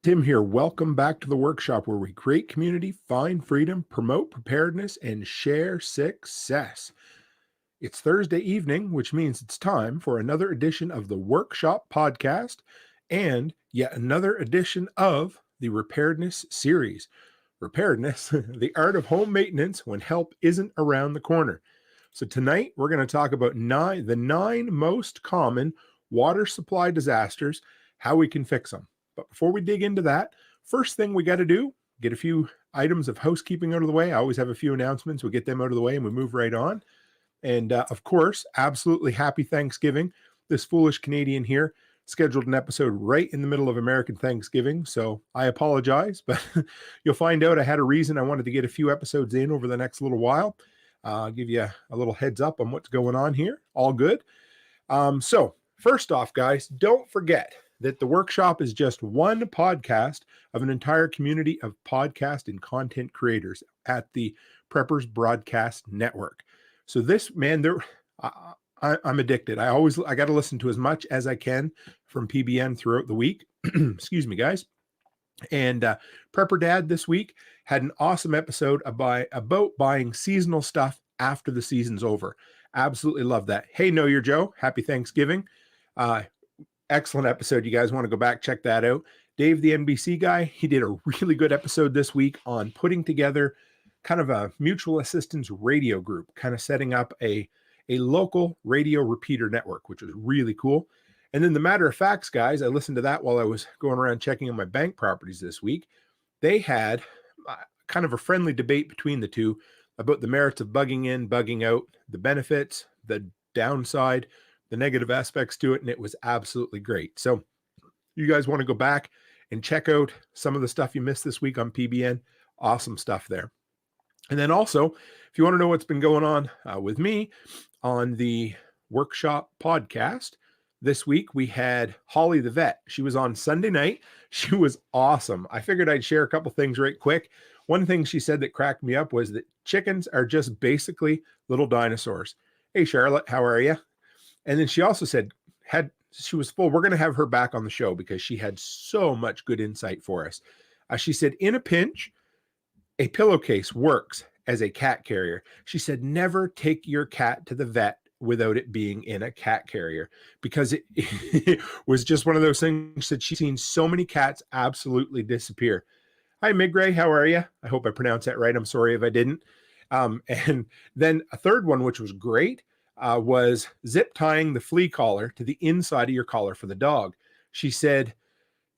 Tim here. Welcome back to the workshop where we create community, find freedom, promote preparedness, and share success. It's Thursday evening, which means it's time for another edition of the Workshop podcast and yet another edition of the Preparedness series. Preparedness, the art of home maintenance when help isn't around the corner. So tonight we're going to talk about the nine most common water supply disasters, how we can fix them. But before we dig into that, first thing we got to do, get a few items of housekeeping out of the way. I always have a few announcements. We get them out of the way and we move right on. And of course, absolutely happy Thanksgiving. This foolish Canadian here scheduled an episode right in the middle of American Thanksgiving. So I apologize, but you'll find out I had a reason I wanted to get a few episodes in over the next little while. I'll give you a little heads up on what's going on here. All good. So first off, guys, don't forget that the workshop is just one podcast of an entire community of podcast and content creators at the Preppers Broadcast Network. So this, man, I'm addicted. I got to listen to as much as I can from PBN throughout the week. Excuse me, guys. And Prepper Dad this week had an awesome episode about buying seasonal stuff after the season's over. Absolutely love that. Hey, Know Your Joe, happy Thanksgiving. Excellent episode. You guys want to go back, check that out. Dave, the NBC guy, he did a really good episode this week on putting together kind of a mutual assistance radio group, kind of setting up a local radio repeater network, which was really cool. And then the matter of facts, guys, I listened to that while I was going around checking on my bank properties this week. They had kind of a friendly debate between the two about the merits of bugging in, bugging out, the benefits, the downside, the negative aspects to it, and it was absolutely great. So you guys want to go back and check out some of the stuff you missed this week on PBN. Awesome stuff there. And then also, if you want to know what's been going on with me on the Workshop podcast, this week we had Holly the vet. She was on Sunday night. She was awesome. I figured I'd share a couple things right quick. One thing she said that cracked me up was that chickens are just basically little dinosaurs. Hey, Charlotte, how are you? And then she also said, she was full. We're going to have her back on the show because she had so much good insight for us. She said, in a pinch, a pillowcase works as a cat carrier. She said, never take your cat to the vet without it being in a cat carrier, because it was just one of those things. She said she's seen so many cats absolutely disappear. Hi, Migray, how are you? I hope I pronounced that right. I'm sorry if I didn't. And then a third one, which was great, was zip tying the flea collar to the inside of your collar for the dog. She said,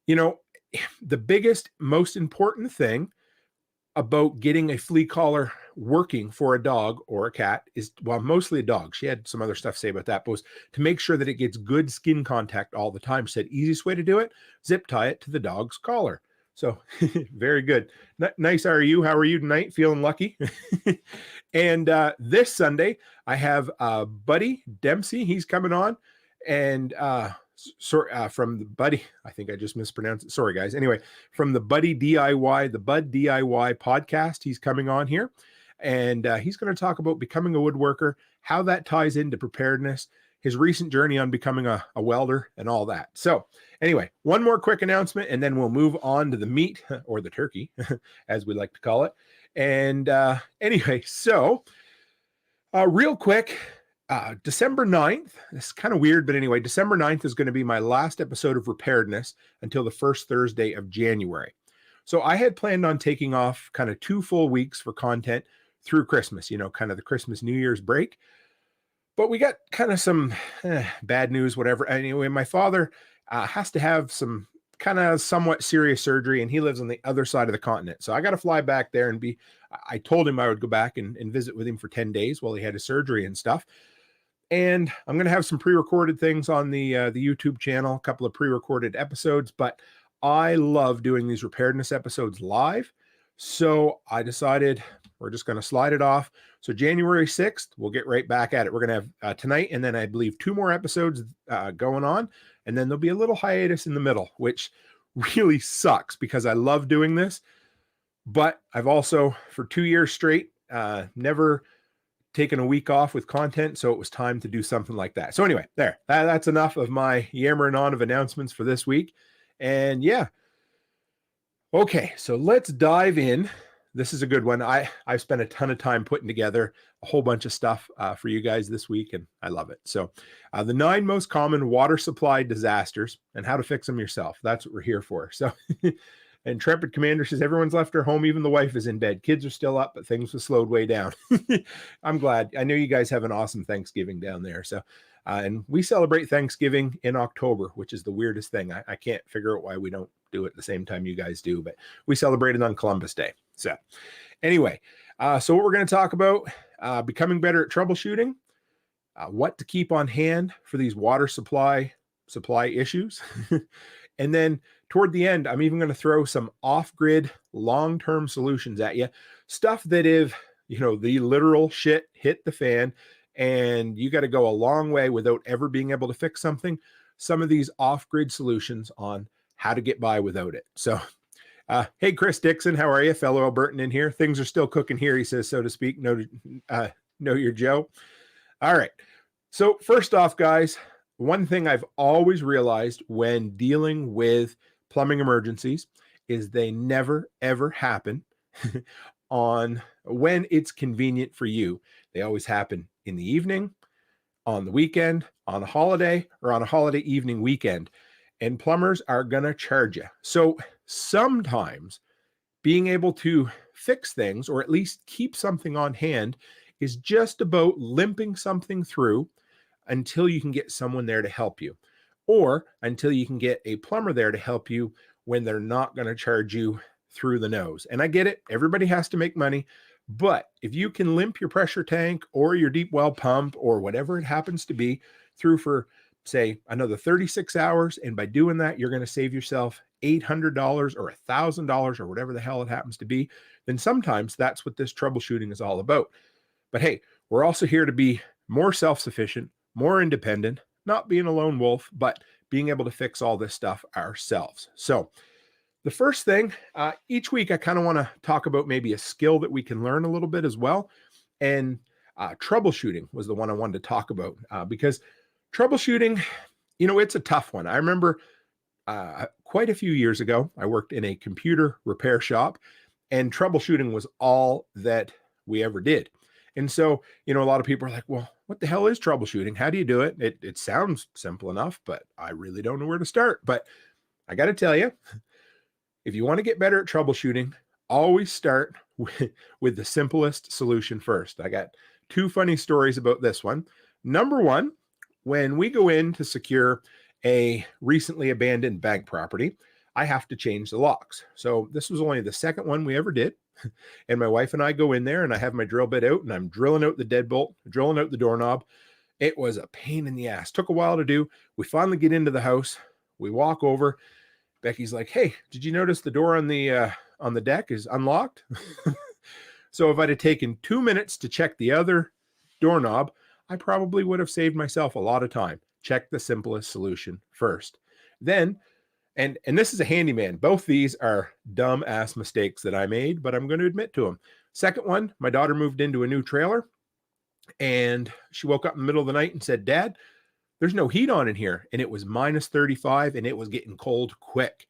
the biggest, most important thing about getting a flea collar working for a dog or a cat is, well, mostly a dog. She had some other stuff to say about that, but was to make sure that it gets good skin contact all the time. She said, easiest way to do it, zip tie it to the dog's collar. So very good. Nice. How are you? How are you tonight? Feeling lucky? And this Sunday, I have Buddy Dempsey. He's coming on. And from the Buddy, I think I just mispronounced it. Sorry, guys. Anyway, from the Buddy DIY, the Bud DIY podcast, he's coming on here. And he's going to talk about becoming a woodworker, how that ties into preparedness, his recent journey on becoming a welder, and all that. So anyway, one more quick announcement, and then we'll move on to the meat, or the turkey, as we like to call it. And anyway, so real quick, December 9th, it's kind of weird, but anyway, December 9th is going to be my last episode of Preparedness until the first Thursday of January. So I had planned on taking off kind of 2 full weeks for content through Christmas, kind of the Christmas New Year's break. But we got kind of some bad news, whatever. Anyway, my father has to have some kind of somewhat serious surgery, and he lives on the other side of the continent. So I got to fly back there and I told him I would go back and visit with him for 10 days while he had his surgery and stuff. And I'm going to have some pre-recorded things on the YouTube channel, a couple of pre-recorded episodes, but I love doing these preparedness episodes live. So I decided we're just going to slide it off. So January 6th, we'll get right back at it. We're going to have tonight, and then I believe 2 more episodes going on. And then there'll be a little hiatus in the middle, which really sucks because I love doing this. But I've also, for 2 years straight, never taken a week off with content. So it was time to do something like that. So anyway, that's enough of my yammering on of announcements for this week. And yeah, Okay, so let's dive in. This is a good one. I've spent a ton of time putting together a whole bunch of stuff for you guys this week, and I love it. So, the 9 most common water supply disasters and how to fix them yourself. That's what we're here for. So, Intrepid Commander says everyone's left her home, even the wife is in bed. Kids are still up, but things have slowed way down. I'm glad. I know you guys have an awesome Thanksgiving down there. So, and we celebrate Thanksgiving in October, which is the weirdest thing. I can't figure out why we don't do it the same time you guys do, but we celebrated on Columbus Day. So anyway, so what we're going to talk about, becoming better at troubleshooting, what to keep on hand for these water supply issues. And then toward the end, I'm even going to throw some off-grid long-term solutions at you. Stuff that if, the literal shit hit the fan and you got to go a long way without ever being able to fix something, some of these off-grid solutions on how to get by without it. So, hey, Chris Dixon, how are you? Fellow Albertan in here. Things are still cooking here, he says, so to speak. Know your Joe. All right. So first off, guys, one thing I've always realized when dealing with plumbing emergencies is they never, ever happen on when it's convenient for you. They always happen in the evening, on the weekend, on a holiday, or on a holiday evening weekend. And plumbers are going to charge you. So sometimes being able to fix things or at least keep something on hand is just about limping something through until you can get someone there to help you, or until you can get a plumber there to help you when they're not going to charge you through the nose. And I get it. Everybody has to make money. But if you can limp your pressure tank or your deep well pump or whatever it happens to be through for, say, another 36 hours, and by doing that, you're going to save yourself $800 or $1,000 or whatever the hell it happens to be, then sometimes that's what this troubleshooting is all about. But hey, we're also here to be more self-sufficient, more independent, not being a lone wolf, but being able to fix all this stuff ourselves. So the first thing, each week I kind of want to talk about maybe a skill that we can learn a little bit as well. And troubleshooting was the one I wanted to talk about because troubleshooting, it's a tough one. I remember quite a few years ago, I worked in a computer repair shop, and troubleshooting was all that we ever did. And so, a lot of people are like, well, what the hell is troubleshooting? How do you do it? It sounds simple enough, but I really don't know where to start. But I got to tell you, if you want to get better at troubleshooting, always start with the simplest solution first. I got 2 funny stories about this one. Number one, when we go in to secure a recently abandoned bank property, I have to change the locks. So this was only the second one we ever did. And my wife and I go in there and I have my drill bit out and I'm drilling out the deadbolt, drilling out the doorknob. It was a pain in the ass. Took a while to do. We finally get into the house. We walk over. Becky's like, hey, did you notice the door on the deck is unlocked? So if I'd have taken 2 minutes to check the other doorknob, I probably would have saved myself a lot of time. Check the simplest solution first. Then, and this is a handyman. Both these are dumb ass mistakes that I made, but I'm going to admit to them. Second one, my daughter moved into a new trailer and she woke up in the middle of the night and said, Dad, there's no heat on in here. And it was minus 35 and it was getting cold quick.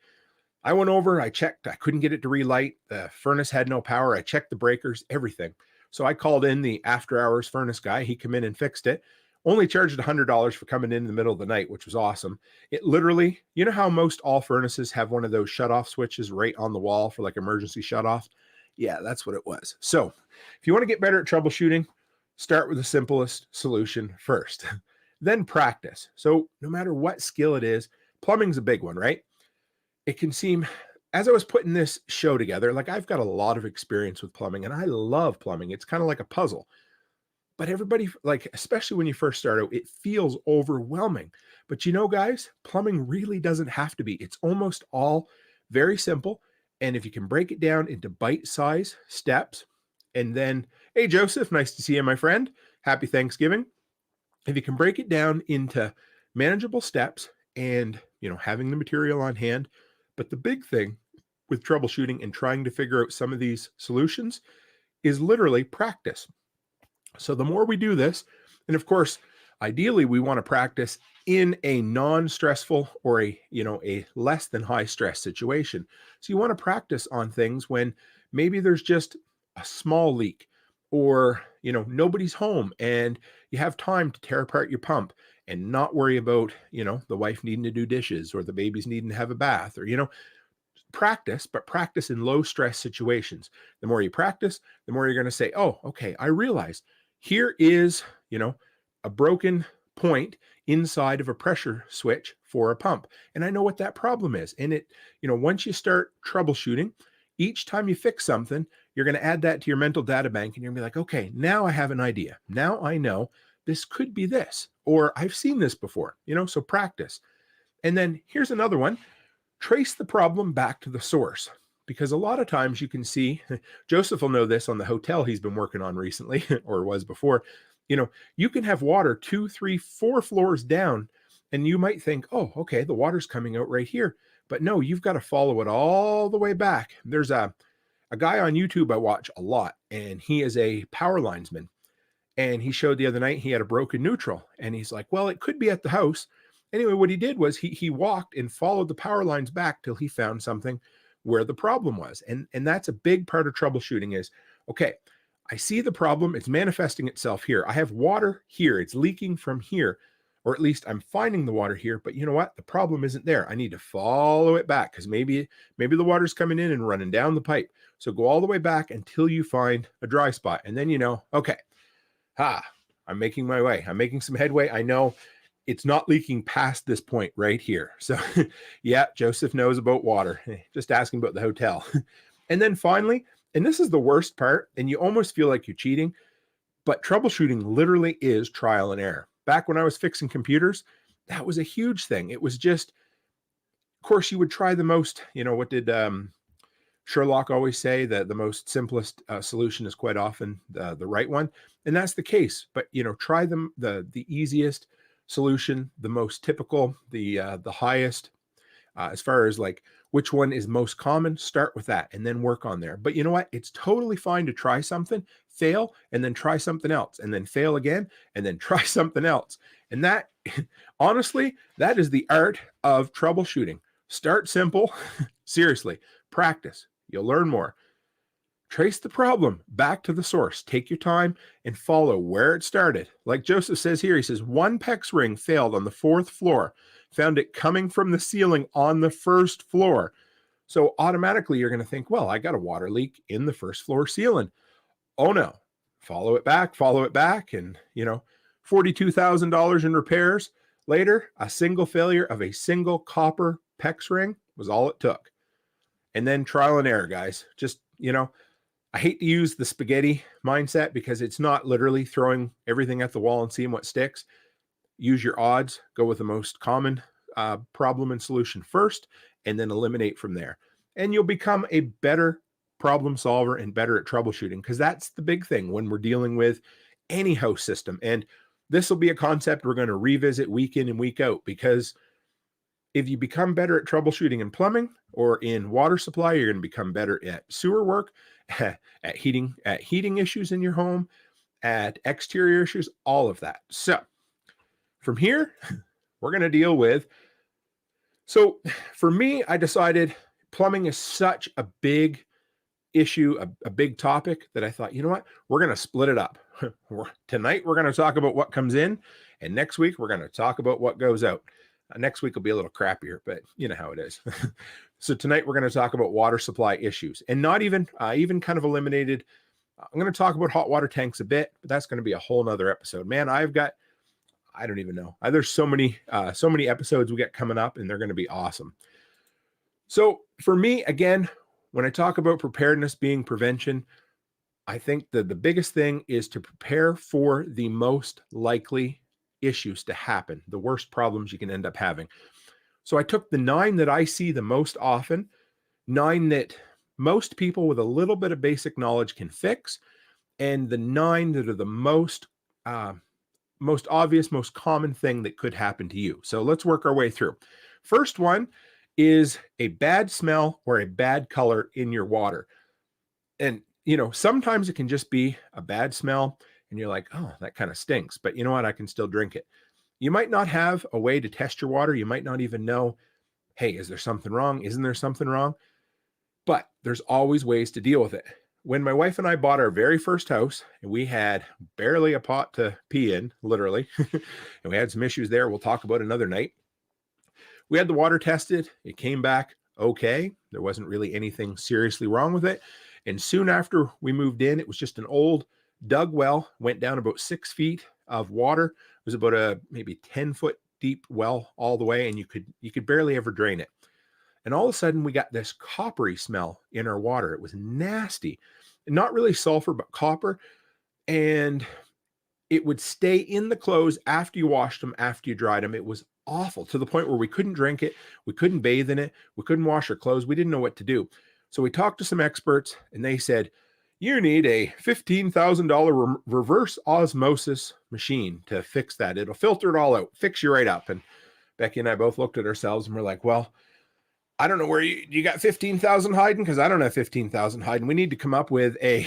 I went over, I checked, I couldn't get it to relight. The furnace had no power. I checked the breakers, everything. So I called in the after hours furnace guy. He came in and fixed it. Only charged $100 for coming in the middle of the night, which was awesome. It literally, you know how most all furnaces have one of those shutoff switches right on the wall for like emergency shutoff? Yeah, that's what it was. So if you want to get better at troubleshooting, start with the simplest solution first. Then practice. So no matter what skill it is, plumbing's a big one, right? It can seem, as I was putting this show together, like I've got a lot of experience with plumbing and I love plumbing. It's kind of like a puzzle. But everybody, like, especially when you first start out, it feels overwhelming. But guys, plumbing really doesn't have to be. It's almost all very simple. And if you can break it down into bite-sized steps, and then, hey, Joseph, nice to see you, my friend. Happy Thanksgiving. If you can break it down into manageable steps and, having the material on hand. But the big thing with troubleshooting and trying to figure out some of these solutions is literally practice. So the more we do this, and of course, Ideally, we want to practice in a non-stressful or a less than high stress situation. So you want to practice on things when maybe there's just a small leak, or nobody's home and you have time to tear apart your pump and not worry about the wife needing to do dishes or the baby's needing to have a bath, or practice, but practice in low stress situations. The more you practice, the more you're going to say, oh, okay, I realize here is, a broken point inside of a pressure switch for a pump. And I know what that problem is. And once you start troubleshooting, each time you fix something, you're going to add that to your mental data bank and you're going to be like, okay, now I have an idea. Now I know this could be this, or I've seen this before, so practice. And then here's another one: trace the problem back to the source. Because a lot of times you can see, Joseph will know this on the hotel he's been working on recently, or was before, you can have water 2, 3, 4 floors down, and you might think, oh, okay, the water's coming out right here. But no, you've got to follow it all the way back. There's a guy on YouTube I watch a lot, and he is a power linesman. And he showed the other night he had a broken neutral. And he's like, well, it could be at the house. Anyway, what he did was he walked and followed the power lines back till he found something where the problem was. And that's a big part of troubleshooting is, okay, I see the problem. It's manifesting itself here. I have water here. It's leaking from here, or at least I'm finding the water here. But you know what? The problem isn't there. I need to follow it back because maybe the water's coming in and running down the pipe. So go all the way back until you find a dry spot. And then okay, I'm making my way. I'm making some headway. I know it's not leaking past this point right here. So yeah, Joseph knows about water. Just asking about the hotel. And then finally, and this is the worst part, and you almost feel like you're cheating, but troubleshooting literally is trial and error. Back when I was fixing computers, that was a huge thing. It was just, of course, you would try the most, what did Sherlock always say, that the most simplest solution is quite often the right one. And that's the case. But, try them the easiest solution, the most typical, the highest, as far as like which one is most common, start with that and then work on there. But you know what? It's totally fine to try something, fail, and then try something else, and then fail again, and then try something else. And that, honestly, that is the art of troubleshooting. Start simple. Seriously, practice. You'll learn more. Trace the problem back to the source. Take your time and follow where it started. Like Joseph says here, he says, one PEX ring failed on the 4th floor. Found it coming from the ceiling on the 1st floor. So automatically you're going to think, well, I got a water leak in the 1st floor ceiling. Oh no, follow it back. And, $42,000 in repairs later, a single failure of a single copper PEX ring was all it took. And then trial and error, guys. Just, I hate to use the spaghetti mindset because it's not literally throwing everything at the wall and seeing what sticks. Use your odds, go with the most common problem and solution first, and then eliminate from there. And you'll become a better problem solver and better at troubleshooting, because that's the big thing when we're dealing with any house system. And this will be a concept we're going to revisit week in and week out, because if you become better at troubleshooting in plumbing or in water supply, you're going to become better at sewer work, at heating issues in your home, at exterior issues, all of that. So from here, we're going to deal with, so for me, I decided plumbing is such a big issue, a big topic, that I thought, you know what, we're going to split it up. Tonight, we're going to talk about what comes in, and next week, we're going to talk about what goes out. Next week will be a little crappier, but you know how it is. So tonight we're going to talk about water supply issues, and not even kind of eliminated. I'm going to talk about hot water tanks a bit, but that's going to be a whole nother episode. Man, I don't even know. There's so many episodes we got coming up, and they're going to be awesome. So for me, again, when I talk about preparedness being prevention, I think that the biggest thing is to prepare for the most likely issues to happen, the worst problems you can end up having. So I took the 9 that I see the most often, 9 that most people with a little bit of basic knowledge can fix, and the 9 that are the most obvious, most common thing that could happen to you. So let's work our way through. First one is a bad smell or a bad color in your water. And sometimes it can just be a bad smell. and you're like, oh, that kind of stinks, but you know what? I can still drink it. You might not have a way to test your water. You might not even know, hey, is there something wrong? Isn't there something wrong? But there's always ways to deal with it. When my wife and I bought our very first house, and we had barely a pot to pee in, literally, and we had some issues there we'll talk about another night. We had the water tested. It came back okay. There wasn't really anything seriously wrong with it. And soon after we moved in, it was just an old dug well, went down about 6 feet of water. It was about a maybe 10-foot deep well all the way, and you could barely ever drain it. And all of a sudden we got this coppery smell in our water. It was nasty. Not really sulfur, but copper. And it would stay in the clothes after you washed them, after you dried them. It was awful, to the point where we couldn't drink it. We couldn't bathe in it. We couldn't wash our clothes. We didn't know what to do. So we talked to some experts, and they said, you need a $15,000 reverse osmosis machine to fix that. It'll filter it all out, fix you right up. And Becky and I both looked at ourselves and we're like, well, I don't know where you got 15,000 hiding, because I don't have 15,000 hiding. We need to come up with a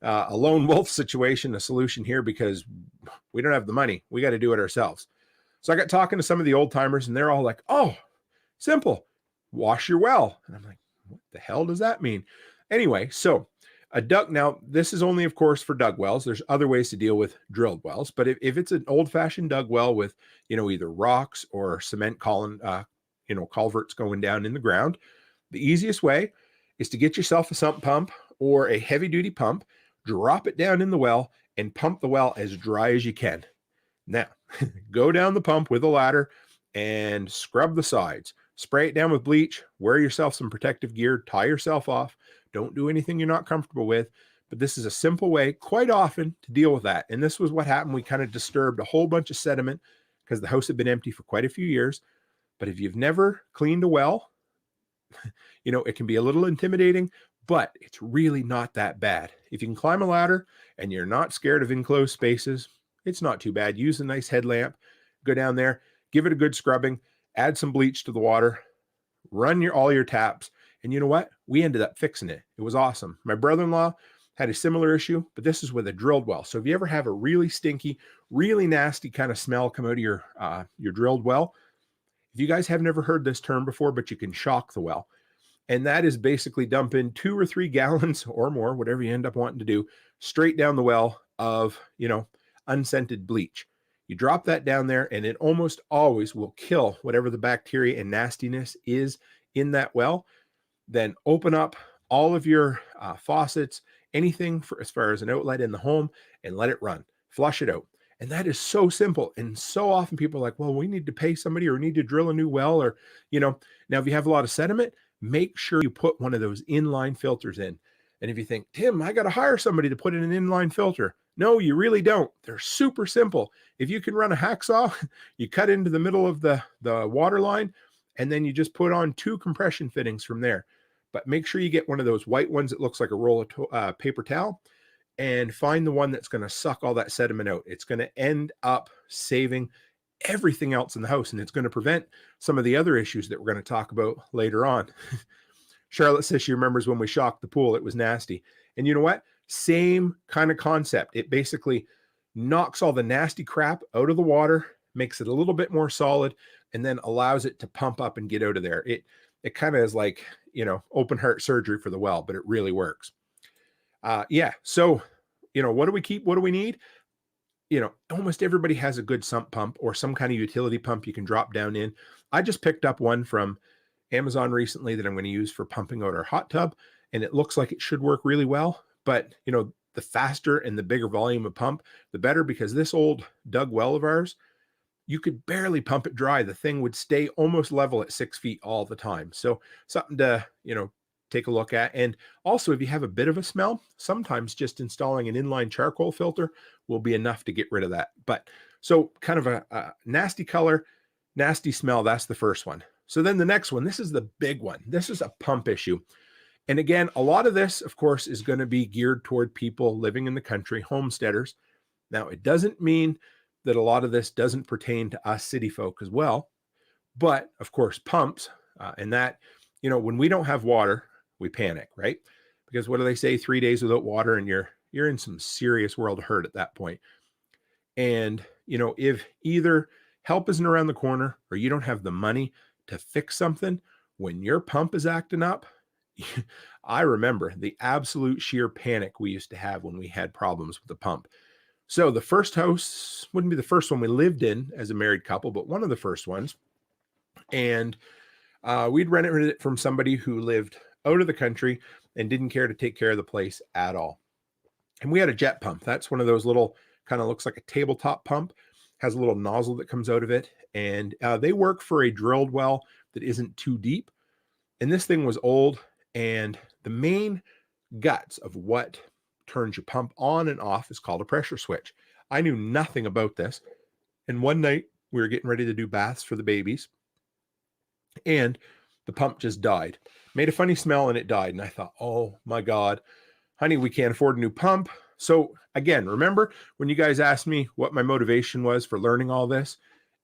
lone wolf situation, a solution here, because we don't have the money. We got to do it ourselves. So I got talking to some of the old timers, and they're all like, oh, simple, wash your well. And I'm like, what the hell does that mean? Anyway, so a dug, now this is only, of course, for dug wells. There's other ways to deal with drilled wells, but if it's an old-fashioned dug well with, either rocks or cement culverts going down in the ground, the easiest way is to get yourself a sump pump or a heavy-duty pump, drop it down in the well, and pump the well as dry as you can. Now, go down the pump with a ladder and scrub the sides. Spray it down with bleach, wear yourself some protective gear, tie yourself off. Don't do anything you're not comfortable with. But this is a simple way, quite often, to deal with that. And this was what happened. We kind of disturbed a whole bunch of sediment because the house had been empty for quite a few years. But if you've never cleaned a well, it can be a little intimidating, but it's really not that bad. If you can climb a ladder and you're not scared of enclosed spaces, it's not too bad. Use a nice headlamp, go down there, give it a good scrubbing, add some bleach to the water, run all your taps. And you know what? We ended up fixing it. It was awesome. My brother-in-law had a similar issue, but this is with a drilled well. So if you ever have a really stinky, really nasty kind of smell come out of your drilled well, if you guys have never heard this term before, but you can shock the well. And that is basically dumping 2 or 3 gallons or more, whatever you end up wanting to do, straight down the well of, unscented bleach. You drop that down there, and it almost always will kill whatever the bacteria and nastiness is in that well. Then open up all of your faucets, anything as far as an outlet in the home, and let it run. Flush it out. And that is so simple. And so often people are like, well, we need to pay somebody, or we need to drill a new well, or, now if you have a lot of sediment, make sure you put one of those inline filters in. And if you think, Tim, I got to hire somebody to put in an inline filter. No, you really don't. They're super simple. If you can run a hacksaw, you cut into the middle of the water line, and then you just put on 2 compression fittings from there. But make sure you get one of those white ones that looks like a roll of paper towel, and find the one that's going to suck all that sediment out. It's going to end up saving everything else in the house, and it's going to prevent some of the other issues that we're going to talk about later on. Charlotte says she remembers when we shocked the pool, it was nasty. And you know what? Same kind of concept. It basically knocks all the nasty crap out of the water, makes it a little bit more solid, and then allows it to pump up and get out of there. It kind of is like, open heart surgery for the well, but it really works. So, what do we keep? What do we need? Almost everybody has a good sump pump or some kind of utility pump you can drop down in. I just picked up one from Amazon recently that I'm going to use for pumping out our hot tub, and it looks like it should work really well. But, the faster and the bigger volume of pump, the better, because this old dug well of ours, you could barely pump it dry. The thing would stay almost level at 6 feet all the time. So something to, take a look at. And also, if you have a bit of a smell, sometimes just installing an inline charcoal filter will be enough to get rid of that. But so kind of a nasty color, nasty smell, that's the first one. So then the next one, this is the big one. This is a pump issue. And again, a lot of this, of course, is going to be geared toward people living in the country, homesteaders. Now, it doesn't mean that a lot of this doesn't pertain to us city folk as well. But of course, pumps and that, when we don't have water, we panic, right? Because what do they say? 3 days without water and you're you're in some serious world hurt at that point. And, if either help isn't around the corner or you don't have the money to fix something, when your pump is acting up, I remember the absolute sheer panic we used to have when we had problems with the pump. So the first house wouldn't be the first one we lived in as a married couple, but one of the first ones. And we'd rented it from somebody who lived out of the country and didn't care to take care of the place at all. And we had a jet pump. That's one of those little, kind of looks like a tabletop pump, has a little nozzle that comes out of it. And they work for a drilled well that isn't too deep. And this thing was old. And the main guts of what turns your pump on and off is called a pressure switch. I knew nothing about this. And one night we were getting ready to do baths for the babies, and the pump just died. Made a funny smell and it died. And I thought, oh my God, honey, we can't afford a new pump. So again, remember when you guys asked me what my motivation was for learning all this?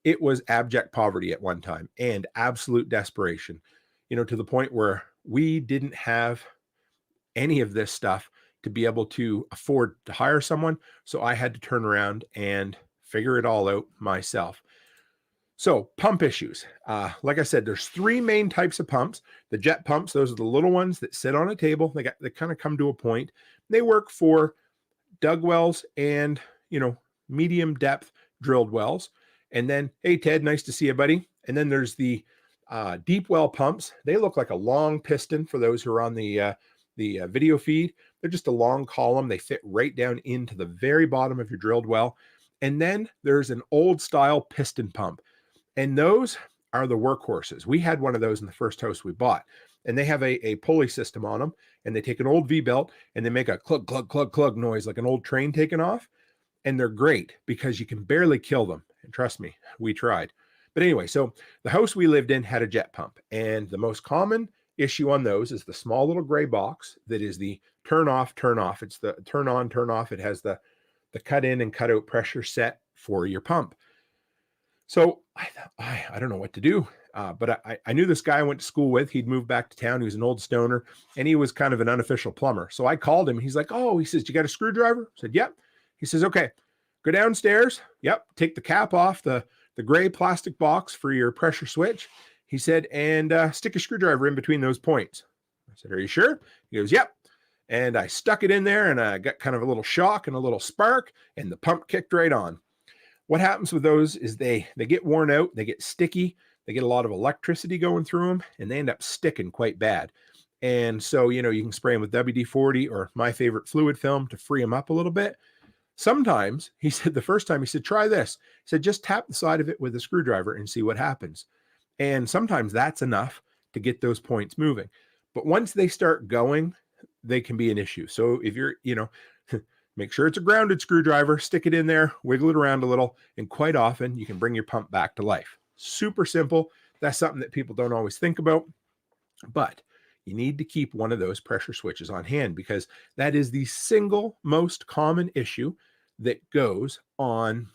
It was abject poverty at one time and absolute desperation, to the point where we didn't have any of this stuff to be able to afford to hire someone. So I had to turn around and figure it all out myself. So pump issues. Like I said, there's three main types of pumps. The jet pumps, those are the little ones that sit on a table. They kind of come to a point. They work for dug wells and, medium depth drilled wells. And then, hey, Ted, nice to see you, buddy. And then there's the deep well pumps. They look like a long piston for those who are on the video feed. They're just a long column. They fit right down into the very bottom of your drilled well. And then there's an old style piston pump. And those are the workhorses. We had one of those in the first house we bought. And they have a pulley system on them. And they take an old V-belt and they make a clug, clug, clug, clug noise like an old train taking off. And they're great because you can barely kill them. And trust me, we tried. But anyway, so the house we lived in had a jet pump. And the most common issue on those is the small little gray box that is the turn off, turn off. It's the turn on, turn off. It has the cut in and cut out pressure set for your pump. So I thought, I don't know what to do. But I knew this guy I went to school with. He'd moved back to town. He was an old stoner and he was kind of an unofficial plumber. So I called him. He's like, oh, he says, you got a screwdriver? I said, yep. He says, okay, go downstairs. Yep. Take the cap off the gray plastic box for your pressure switch. He said, and stick a screwdriver in between those points. I said, are you sure? He goes, yep. And I stuck it in there and I got kind of a little shock and a little spark and the pump kicked right on. What happens with those is they get worn out, they get sticky, they get a lot of electricity going through them, and they end up sticking quite bad. And so, you can spray them with WD-40 or my favorite fluid film to free them up a little bit. Sometimes, he said the first time, he said, try this. He said, just tap the side of it with a screwdriver and see what happens. And sometimes that's enough to get those points moving. But once they start going, they can be an issue. So if you're, make sure it's a grounded screwdriver, stick it in there, wiggle it around a little, and quite often you can bring your pump back to life. Super simple. That's something that people don't always think about, but you need to keep one of those pressure switches on hand because that is the single most common issue that goes on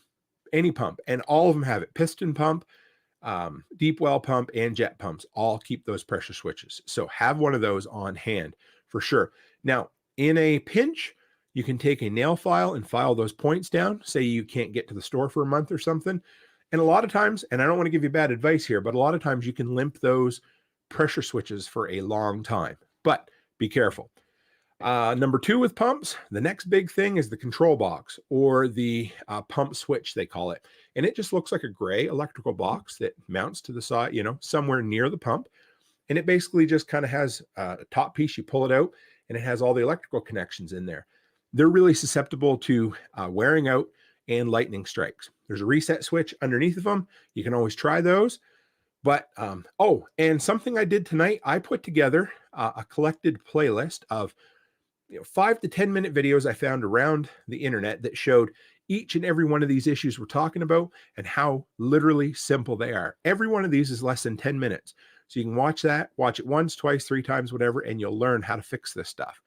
any pump. And all of them have it. Piston pump, deep well pump, and jet pumps all keep those pressure switches. So have one of those on hand for sure. Now, in a pinch, you can take a nail file and file those points down. Say you can't get to the store for a month or something. And a lot of times, and I don't want to give you bad advice here, but a lot of times you can limp those pressure switches for a long time, but be careful. Number two with pumps, the next big thing is the control box or the pump switch, they call it. And it just looks like a gray electrical box that mounts to the side, somewhere near the pump. And it basically just kind of has a top piece. You pull it out and it has all the electrical connections in there. They're really susceptible to wearing out and lightning strikes. There's a reset switch underneath of them. You can always try those. But, and something I did tonight, I put together a collected playlist of 5 to 10 minute videos I found around the internet that showed each and every one of these issues we're talking about and how literally simple they are. Every one of these is less than 10 minutes. So you can watch that, watch it once, twice, 3 times, whatever, and you'll learn how to fix this stuff.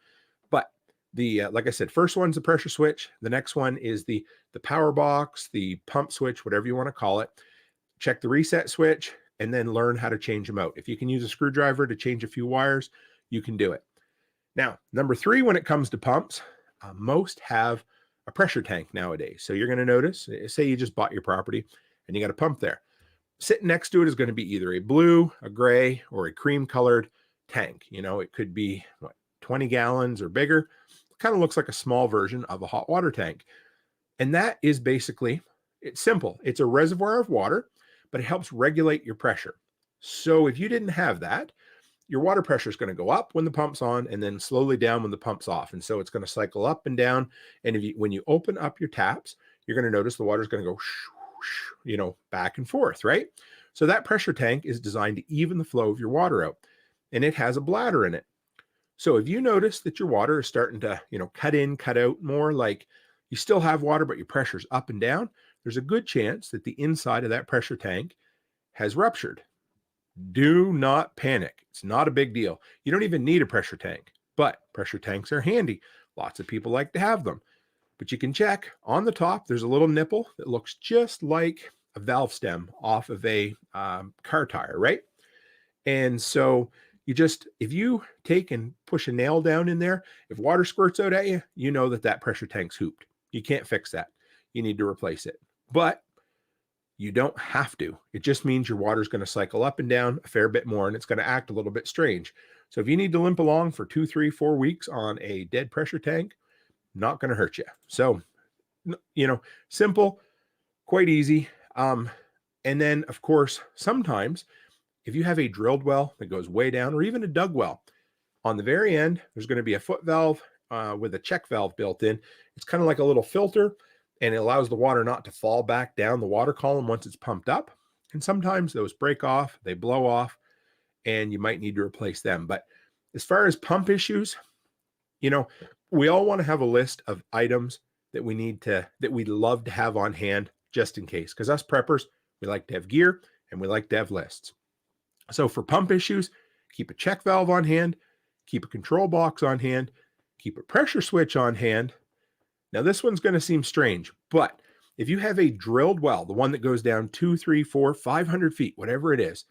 But like I said, first one's the pressure switch. The next one is the power box, the pump switch, whatever you want to call it. Check the reset switch and then learn how to change them out. If you can use a screwdriver to change a few wires, you can do it. Now, number 3, when it comes to pumps, most have a pressure tank nowadays. So you're going to notice, say you just bought your property and you got a pump there. Sitting next to it is going to be either a blue, a gray, or a cream colored tank. You know, it could be 20 gallons or bigger. It kind of looks like a small version of a hot water tank. And that is basically, it's simple. It's a reservoir of water, but it helps regulate your pressure. So if you didn't have that, your water pressure is going to go up when the pump's on and then slowly down when the pump's off. And so it's going to cycle up and down. And when you open up your taps, you're going to notice the water is going to go you know, back and forth, right? So that pressure tank is designed to even the flow of your water out, and it has a bladder in it. So if you notice that your water is starting to, you know, cut in, cut out more, like you still have water, but your pressure's up and down, there's a good chance that the inside of that pressure tank has ruptured. Do not panic. It's not a big deal. You don't even need a pressure tank, but pressure tanks are handy. Lots of people like to have them. But you can check on the top, there's a little nipple that looks just like a valve stem off of a car tire, right? And so you just, if you take and push a nail down in there, if water squirts out at you, you know that that pressure tank's hooped. You can't fix that. You need to replace it. But you don't have to. It just means your water is going to cycle up and down a fair bit more, and it's going to act a little bit strange. So if you need to limp along for 2, 3, 4 weeks on a dead pressure tank, not going to hurt you. So, you know, simple, quite easy. And then, of course, sometimes if you have a drilled well that goes way down, or even a dug well, on the very end, there's going to be a foot valve with a check valve built in. It's kind of like a little filter, and it allows the water not to fall back down the water column once it's pumped up. And sometimes those break off, they blow off, and you might need to replace them. But as far as pump issues, you know, we all want to have a list of items that we need to, that we'd love to have on hand just in case. Because us preppers, we like to have gear and we like to have lists. So for pump issues, keep a check valve on hand, keep a control box on hand, keep a pressure switch on hand. Now this one's going to seem strange, but if you have a drilled well, the one that goes down 2, 3, 4, 500 feet, whatever it is,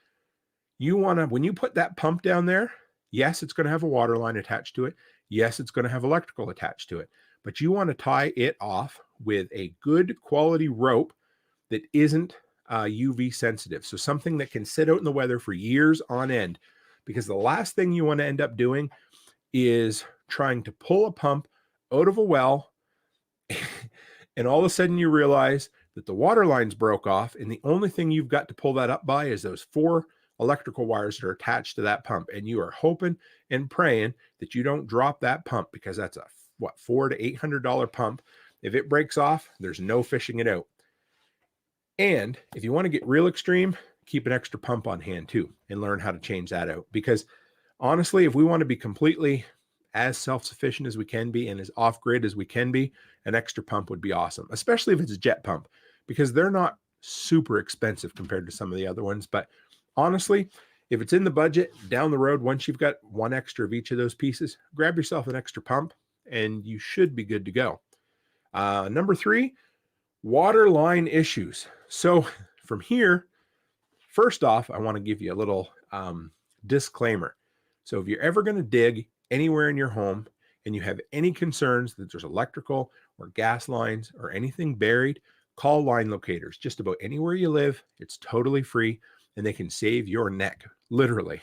you want to, when you put that pump down there, yes, it's going to have a water line attached to it. Yes, it's going to have electrical attached to it, but you want to tie it off with a good quality rope that isn't UV sensitive. So something that can sit out in the weather for years on end, because the last thing you want to end up doing is trying to pull a pump out of a well and all of a sudden you realize that the water lines broke off, and the only thing you've got to pull that up by is those 4 electrical wires that are attached to that pump. And you are hoping and praying that you don't drop that pump, because that's a $400 to $800 pump. If it breaks off, there's no fishing it out. And if you want to get real extreme, keep an extra pump on hand too, and learn how to change that out. Because honestly, if we want to be completely as self-sufficient as we can be and as off-grid as we can be, an extra pump would be awesome, especially if it's a jet pump, because they're not super expensive compared to some of the other ones. But honestly, if it's in the budget down the road, once you've got one extra of each of those pieces, grab yourself an extra pump and you should be good to go. Number 3, water line issues. So from here, first off, I want to give you a little disclaimer. So if you're ever going to dig anywhere in your home and you have any concerns that there's electrical or gas lines or anything buried, call line locators. Just about anywhere you live, it's totally free, and they can save your neck, literally.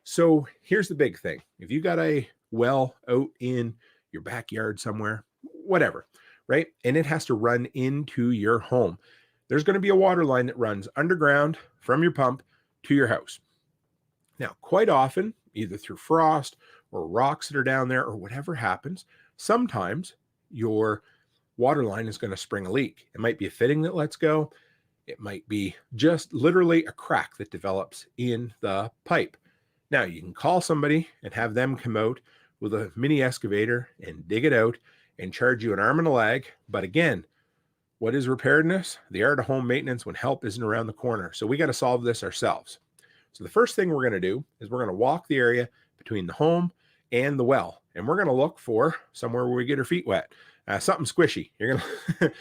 So here's the big thing. If you got a well out in your backyard somewhere, whatever, right? And it has to run into your home, there's going to be a water line that runs underground from your pump to your house. Now, quite often, either through frost or rocks that are down there or whatever happens, sometimes your water line is going to spring a leak. It might be a fitting that lets go. It might be just literally a crack that develops in the pipe. Now, you can call somebody and have them come out with a mini excavator and dig it out and charge you an arm and a leg. But again, what is preparedness? The art of home maintenance when help isn't around the corner. So we got to solve this ourselves. So the first thing we're going to do is we're going to walk the area between the home and the well, and we're going to look for somewhere where we get our feet wet, something squishy. You're going to,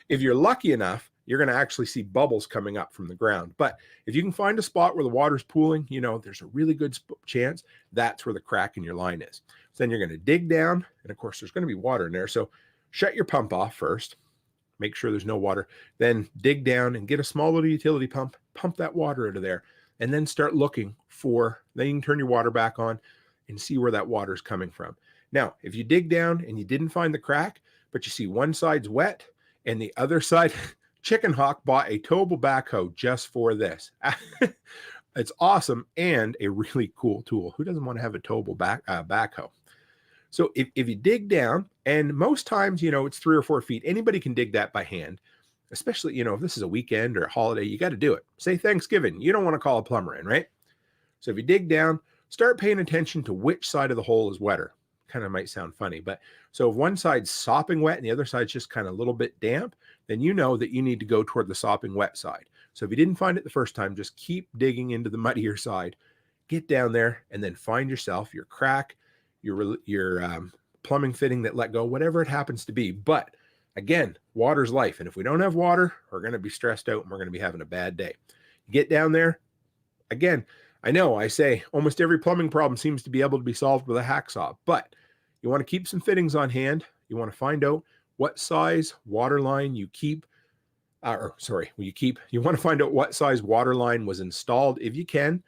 if you're lucky enough, you're going to actually see bubbles coming up from the ground. But if you can find a spot where the water's pooling, there's a really good chance that's where the crack in your line is. So then you're going to dig down, and of course there's going to be water in there. So shut your pump off first, make sure there's no water, then dig down and get a small little utility pump that water out of there, and then start looking then you can turn your water back on and see where that water is coming from. Now, if you dig down and you didn't find the crack, but you see one side's wet and the other side, Chicken Hawk bought a towable backhoe just for this. It's awesome and a really cool tool. Who doesn't want to have a towable backhoe? So if you dig down, and most times, it's 3 or 4 feet, anybody can dig that by hand, especially, if this is a weekend or a holiday, you got to do it. Say Thanksgiving, you don't want to call a plumber in, right? So if you dig down, start paying attention to which side of the hole is wetter. Kind of might sound funny, but so if one side's sopping wet and the other side's just kind of a little bit damp, then you know that you need to go toward the sopping wet side. So if you didn't find it the first time, just keep digging into the muddier side, get down there, and then find yourself your crack, your plumbing fitting that let go, whatever it happens to be. But again, water's life. And if we don't have water, we're going to be stressed out and we're going to be having a bad day. Get down there. Again, I know I say almost every plumbing problem seems to be able to be solved with a hacksaw, but you want to keep some fittings on hand. You want to find out what size water line you keep. You want to find out what size water line was installed if you can,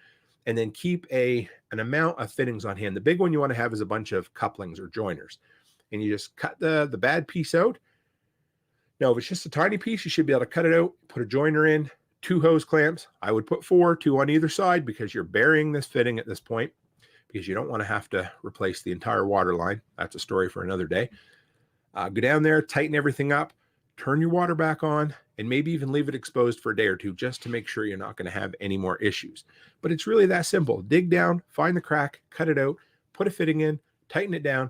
and then keep an amount of fittings on hand. The big one you want to have is a bunch of couplings or joiners, and you just cut the bad piece out. Now, if it's just a tiny piece, you should be able to cut it out, put a joiner in, 2 hose clamps. I would put 4, 2 on either side, because you're burying this fitting at this point, because you don't want to have to replace the entire water line. That's a story for another day. Go down there, tighten everything up, turn your water back on, and maybe even leave it exposed for a day or 2 just to make sure you're not going to have any more issues. But it's really that simple. Dig down, find the crack, cut it out, put a fitting in, tighten it down.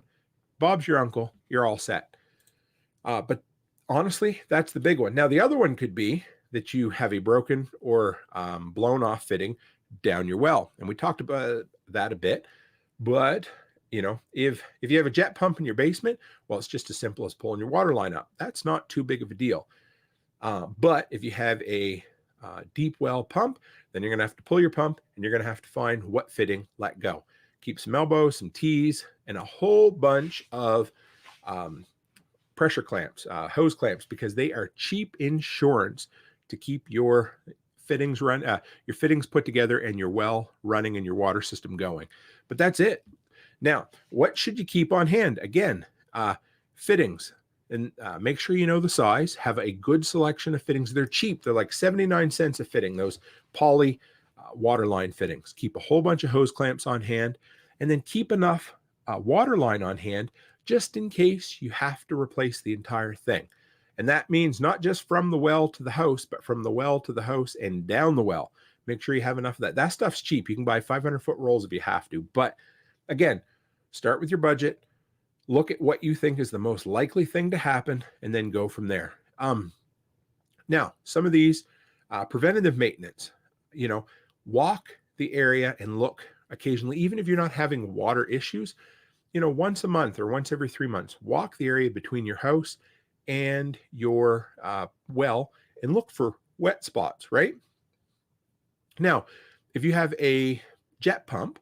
Bob's your uncle. You're all set. But honestly, that's the big one. Now, the other one could be that you have a broken or blown off fitting down your well. And we talked about that a bit. But, if you have a jet pump in your basement, well, it's just as simple as pulling your water line up. That's not too big of a deal. But if you have a deep well pump, then you're going to have to pull your pump, and you're going to have to find what fitting let go. Keep some elbows, some T's, and a whole bunch of pressure clamps, hose clamps, because they are cheap insurance to keep your fittings your fittings put together and your well running and your water system going. But that's it. Now, what should you keep on hand? Again, fittings. And make sure you know the size. Have a good selection of fittings. They're cheap. They're like 79 cents a fitting, those poly water line fittings. Keep a whole bunch of hose clamps on hand, and then keep enough water line on hand just in case you have to replace the entire thing. And that means not just from the well to the house, but from the well to the house and down the well. Make sure you have enough of that. That stuff's cheap. You can buy 500-foot rolls if you have to. But again, start with your budget. Look at what you think is the most likely thing to happen, and then go from there. Now, some of these preventative maintenance, walk the area and look occasionally, even if you're not having water issues, once a month or once every 3 months, walk the area between your house and your well and look for wet spots, right? Now, if you have a jet pump,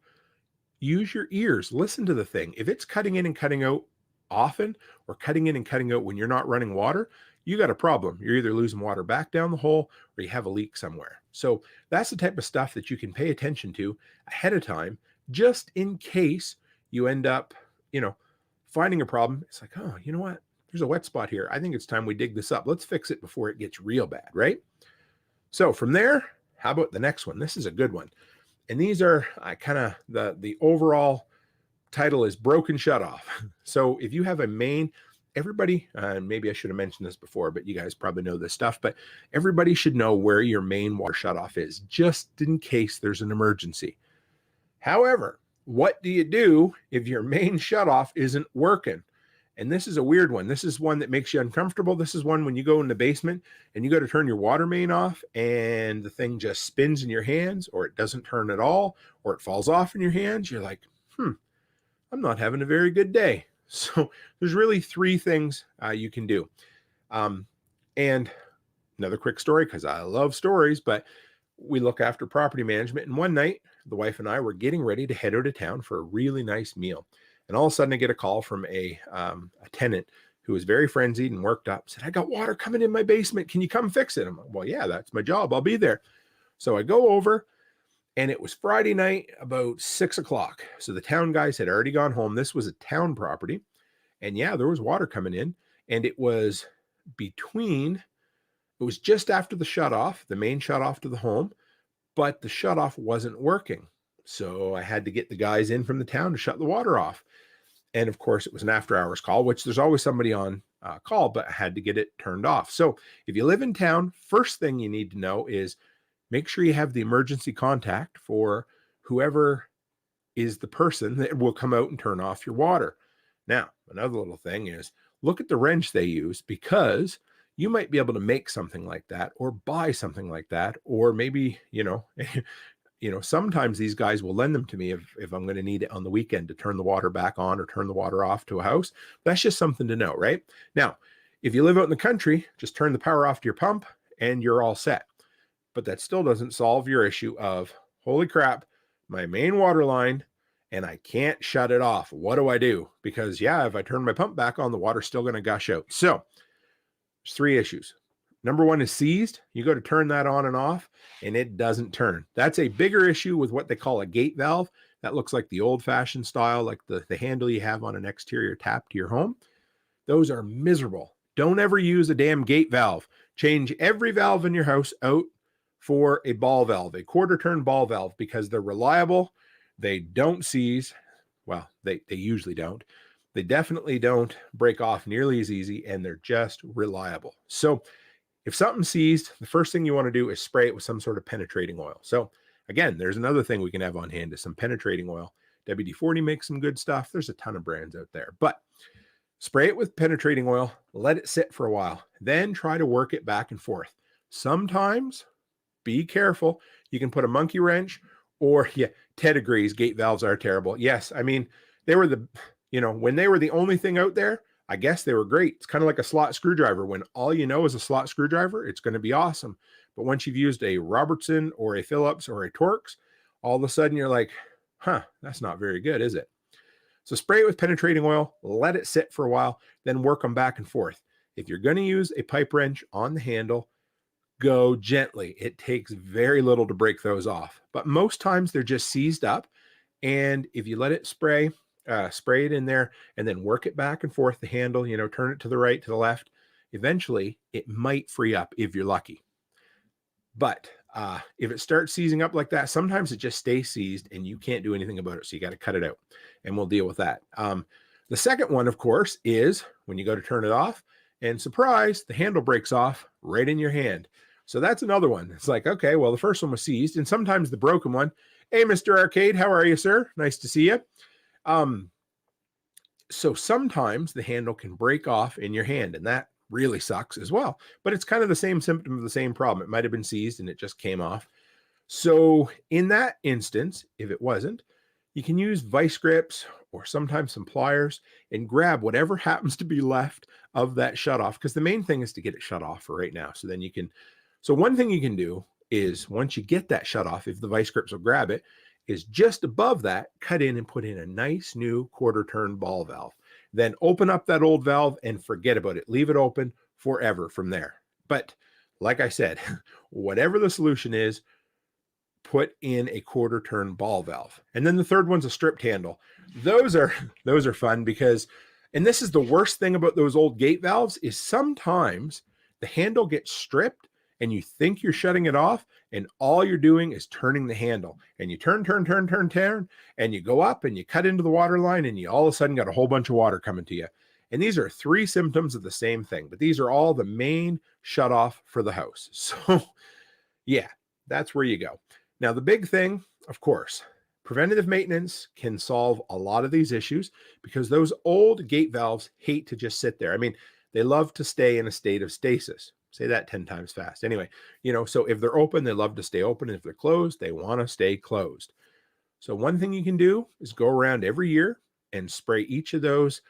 use your ears, listen to the thing. If it's cutting in and cutting out often, or cutting in and cutting out when you're not running water, you got a problem. You're either losing water back down the hole, or you have a leak somewhere. So that's the type of stuff that you can pay attention to ahead of time, just in case you end up, finding a problem. It's like, oh, you know what? There's a wet spot here. I think it's time we dig this up. Let's fix it before it gets real bad, right? So from there, how about the next one? This is a good one. And these are kind of the overall title is broken shutoff. So if you have a main, everybody, maybe I should have mentioned this before, but you guys probably know this stuff, but everybody should know where your main water shutoff is, just in case there's an emergency. However, what do you do if your main shutoff isn't working? And this is a weird one. This is one that makes you uncomfortable. This is one when you go in the basement and you go to turn your water main off and the thing just spins in your hands, or it doesn't turn at all, or it falls off in your hands. You're like, I'm not having a very good day. So there's really 3 things you can do. And another quick story because I love stories, but we look after property management. And one night, the wife and I were getting ready to head out of town for a really nice meal. And all of a sudden, I get a call from a tenant who was very frenzied and worked up, said, "I got water coming in my basement. Can you come fix it?" I'm like, "Well, yeah, that's my job. I'll be there." So I go over, and it was Friday night about 6 o'clock. So the town guys had already gone home. This was a town property. And yeah, there was water coming in. And it was just after the shutoff, the main shutoff to the home, but the shutoff wasn't working. So I had to get the guys in from the town to shut the water off. And of course, it was an after hours call, which there's always somebody on call, but I had to get it turned off. So if you live in town, first thing you need to know is make sure you have the emergency contact for whoever is the person that will come out and turn off your water. Now, another little thing is look at the wrench they use, because you might be able to make something like that or buy something like that, or maybe, sometimes these guys will lend them to me if I'm going to need it on the weekend to turn the water back on or turn the water off to a house. That's just something to know, right? Now, if you live out in the country, just turn the power off to your pump and you're all set. But that still doesn't solve your issue of, holy crap, my main water line, and I can't shut it off. What do I do? Because yeah, if I turn my pump back on, the water's still going to gush out. So there's 3 issues. Number 1 is seized. You go to turn that on and off, and it doesn't turn. That's a bigger issue with what they call a gate valve. That looks like the old-fashioned style, like the handle you have on an exterior tap to your home. Those are miserable. Don't ever use a damn gate valve. Change every valve in your house out for a ball valve, a quarter-turn ball valve, because they're reliable. They don't seize. Well, they usually don't. They definitely don't break off nearly as easy, and they're just reliable. So if something's seized, the first thing you want to do is spray it with some sort of penetrating oil. So again, there's another thing we can have on hand is some penetrating oil. WD-40 makes some good stuff. There's a ton of brands out there, but spray it with penetrating oil, let it sit for a while, then try to work it back and forth. Sometimes, be careful, you can put a monkey wrench, or yeah, Ted agrees, gate valves are terrible. Yes, I mean, they were when they were the only thing out there, I guess they were great. It's kind of like a slot screwdriver. When all you know is a slot screwdriver, it's going to be awesome. But once you've used a Robertson or a Phillips or a Torx, all of a sudden you're like, that's not very good, is it? So spray it with penetrating oil, let it sit for a while, then work them back and forth. If you're going to use a pipe wrench on the handle, go gently. It takes very little to break those off, but most times they're just seized up. And if you let it spray it in there and then work it back and forth, the handle, turn it to the right, to the left, eventually it might free up if you're lucky. But if it starts seizing up like that, sometimes it just stays seized and you can't do anything about it. So you got to cut it out, and we'll deal with that. The second one, of course, is when you go to turn it off and surprise, the handle breaks off right in your hand. So that's another one. It's like, okay, well, the first one was seized, and sometimes the broken one. Hey, Mr. Arcade, how are you, sir? Nice to see you. So sometimes the handle can break off in your hand, and that really sucks as well. But it's kind of the same symptom of the same problem. It might have been seized and it just came off. So in that instance, if it wasn't, you can use vice grips or sometimes some pliers and grab whatever happens to be left of that shutoff, because the main thing is to get it shut off for right now. So then so one thing you can do is once you get that shut off, if the vice grips will grab it, is just above that, cut in and put in a nice new quarter turn ball valve. Then open up that old valve and forget about it. Leave it open forever from there. But like I said, whatever the solution is, put in a quarter turn ball valve. And then the third one's a stripped handle. Those are fun because, and this is the worst thing about those old gate valves, is sometimes the handle gets stripped and you think you're shutting it off, and all you're doing is turning the handle, and you turn, and you go up and you cut into the water line, and you all of a sudden got a whole bunch of water coming to you. And these are 3 symptoms of the same thing, but these are all the main shut off for the house. So yeah, that's where you go. Now, the big thing, of course, preventative maintenance can solve a lot of these issues, because those old gate valves hate to just sit there. I mean, they love to stay in a state of stasis. Say that 10 times fast. Anyway, so if they're open, they love to stay open. If they're closed, they want to stay closed. So one thing you can do is go around every year and spray each of those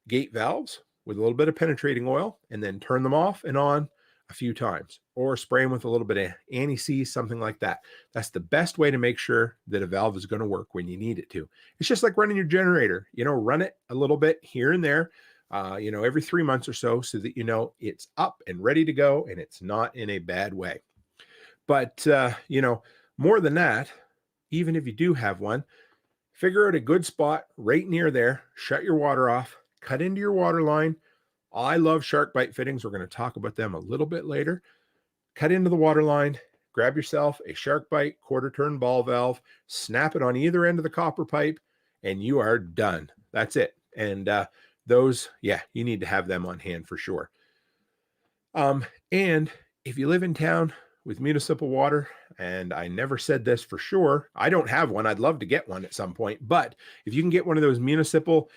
gate valves with a little bit of penetrating oil, and then turn them off and on a few times, or spray them with a little bit of anti-seize, something like that. That's the best way to make sure that a valve is going to work when you need it to. It's just like running your generator, run it a little bit here and there, every 3 months or so that it's up and ready to go and it's not in a bad way. But, more than that, even if you do have one, figure out a good spot right near there, shut your water off, cut into your water line. I love shark bite fittings. We're going to talk about them a little bit later. Cut into the water line, grab yourself a shark bite quarter turn ball valve, snap it on either end of the copper pipe, and you are done. That's it. And those, you need to have them on hand for sure. And if you live in town with municipal water, and I never said this for sure, I don't have one. I'd love to get one at some point, but if you can get one of those municipal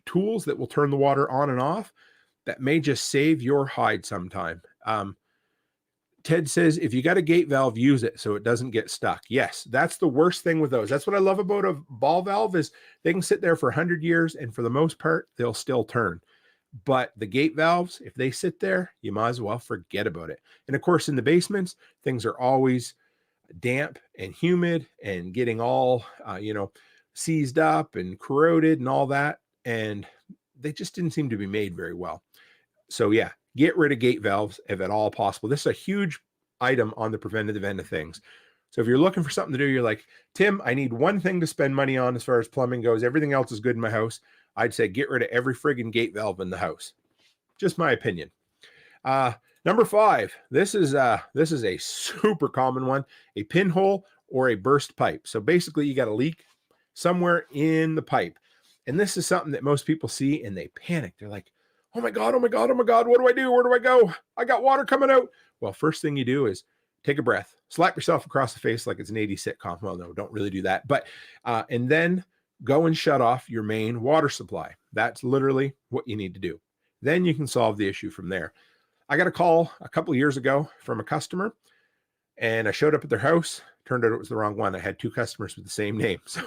tools that will turn the water on and off, that may just save your hide sometime. Ted says, if you got a gate valve, use it so it doesn't get stuck. Yes, that's the worst thing with those. That's what I love about a ball valve is they can sit there for 100 years, and for the most part, they'll still turn. But the gate valves, if they sit there, you might as well forget about it. And of course, in the basements, things are always damp and humid and getting all, seized up and corroded and all that. And they just didn't seem to be made very well. So yeah, get rid of gate valves if at all possible. This is a huge item on the preventative end of things. So if you're looking for something to do, you're like, Tim, I need one thing to spend money on as far as plumbing goes. Everything else is good in my house. I'd say get rid of every friggin' gate valve in the house. Just my opinion. Number 5, this is a super common one, a pinhole or a burst pipe. So basically you got a leak somewhere in the pipe. And this is something that most people see and they panic. They're like, oh my God, oh my God, oh my God, what do I do? Where do I go? I got water coming out. Well, first thing you do is take a breath, slap yourself across the face like it's an 80s sitcom. Well, no, don't really do that. But, and then go and shut off your main water supply. That's literally what you need to do. Then you can solve the issue from there. I got a call a couple of years ago from a customer, and I showed up at their house. Turned out it was the wrong one. I had 2 customers with the same name. So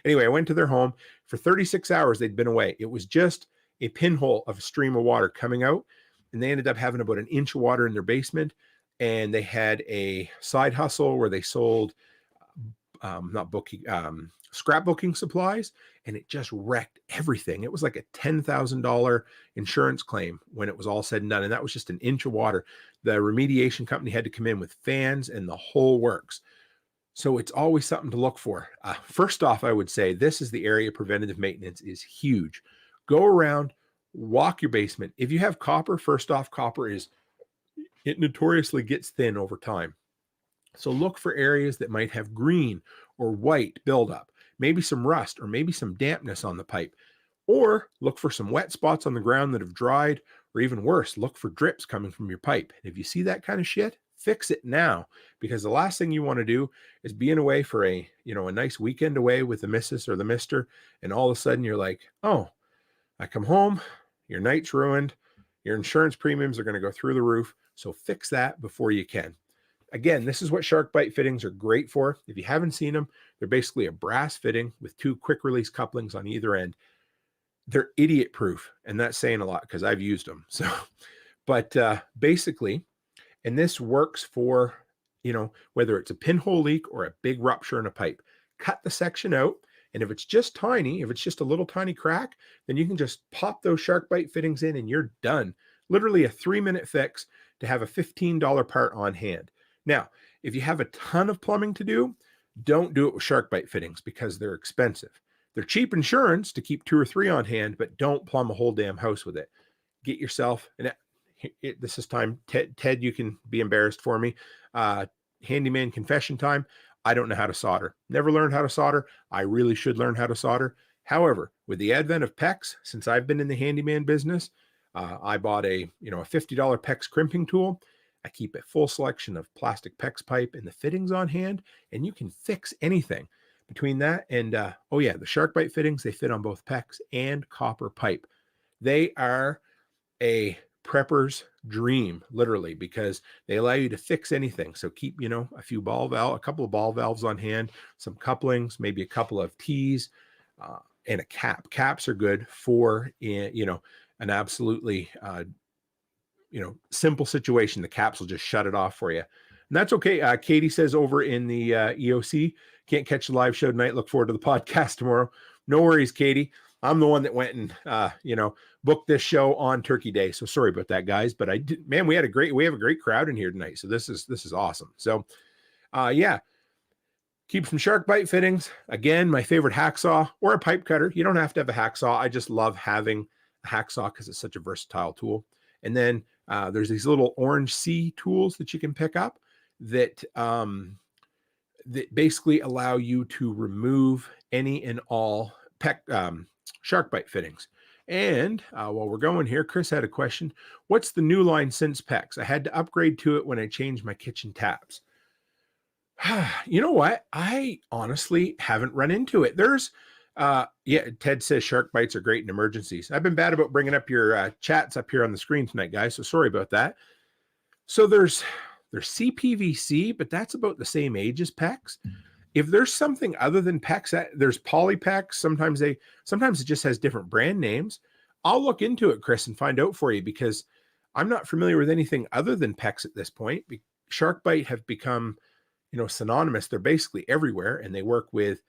anyway, I went to their home. For 36 hours, they'd been away. It was just a pinhole of a stream of water coming out, and they ended up having about an inch of water in their basement. And they had a side hustle where they sold scrapbooking supplies, and it just wrecked everything. It was like a $10,000 insurance claim when it was all said and done. And that was just an inch of water. The remediation company had to come in with fans and the whole works. So it's always something to look for. First off, I would say this is the area preventative maintenance is huge. Go around, walk your basement. If you have copper, first off, it notoriously gets thin over time. So look for areas that might have green or white buildup, maybe some rust or maybe some dampness on the pipe, or look for some wet spots on the ground that have dried, or even worse, look for drips coming from your pipe. If you see that kind of shit, fix it now, because the last thing you want to do is being away for a nice weekend away with the missus or the mister, and all of a sudden you're like, oh, I come home, your night's ruined, your insurance premiums are going to go through the roof. So fix that before you can. Again, this is what shark bite fittings are great for. If you haven't seen them, they're basically a brass fitting with 2 quick release couplings on either end. They're idiot proof, and that's saying a lot because I've used them. So, but basically, and this works for, whether it's a pinhole leak or a big rupture in a pipe, cut the section out. And if it's just tiny, if it's just a little tiny crack, then you can just pop those shark bite fittings in and you're done. Literally a 3-minute fix to have a $15 part on hand. Now, if you have a ton of plumbing to do, don't do it with shark bite fittings because they're expensive. They're cheap insurance to keep 2 or 3 on hand, but don't plumb a whole damn house with it. Get yourself, and this is time, Ted, you can be embarrassed for me. Handyman confession time. I don't know how to solder. Never learned how to solder. I really should learn how to solder. However, with the advent of PEX, since I've been in the handyman business, I bought a $50 PEX crimping tool. I keep a full selection of plastic PEX pipe and the fittings on hand, and you can fix anything. Between that and, the shark bite fittings, they fit on both PEX and copper pipe. They are a prepper's dream, literally, because they allow you to fix anything. So keep, a couple of ball valves on hand, some couplings, maybe a couple of T's, and a cap. Caps are good for, an absolutely simple situation. The caps will just shut it off for you. And that's okay. Katie says over in the EOC, can't catch the live show tonight. Look forward to the podcast tomorrow. No worries, Katie. I'm the one that went and, booked this show on Turkey Day. So sorry about that, guys. But we have a great crowd in here tonight. So this is awesome. So, keep some shark bite fittings. Again, my favorite hacksaw or a pipe cutter. You don't have to have a hacksaw. I just love having a hacksaw because it's such a versatile tool. And then there's these little orange C tools that you can pick up that basically allow you to remove any and all shark bite fittings. And while we're going here, Chris had a question. What's the new line since PEX? I had to upgrade to it when I changed my kitchen taps. You know what? I honestly haven't run into it. There's, Ted says shark bites are great in emergencies. I've been bad about bringing up your chats up here on the screen tonight, guys. So sorry about that. So there's CPVC, but that's about the same age as PEX. If there's something other than PEX, there's Polypex. Sometimes it just has different brand names. I'll look into it, Chris, and find out for you because I'm not familiar with anything other than PEX at this point. Shark bite have become, synonymous. They're basically everywhere, and they work with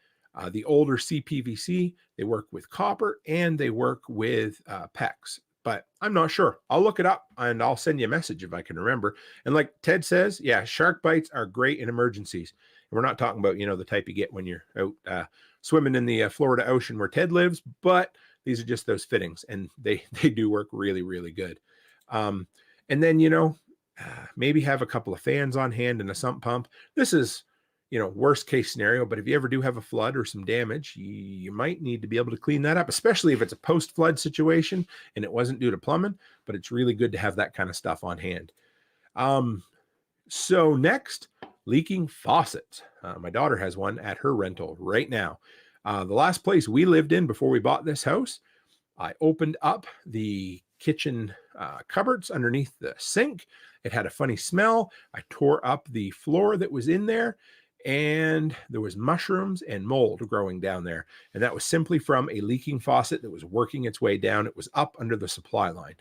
the older CPVC. They work with copper, and they work with PEX. But I'm not sure. I'll look it up, and I'll send you a message if I can remember. And like Ted says, yeah, shark bites are great in emergencies. We're not talking about, the type you get when you're out swimming in the Florida Ocean where Ted lives, but these are just those fittings, and they do work really, really good. And then, maybe have a couple of fans on hand and a sump pump. This is, worst case scenario, but if you ever do have a flood or some damage, you might need to be able to clean that up, especially if it's a post-flood situation and it wasn't due to plumbing, but it's really good to have that kind of stuff on hand. So next, leaking faucets. My daughter has one at her rental right now. The last place we lived in before we bought this house, I opened up the kitchen cupboards underneath the sink. It had a funny smell. I tore up the floor that was in there, and there was mushrooms and mold growing down there. And that was simply from a leaking faucet that was working its way down. It was up under the supply line.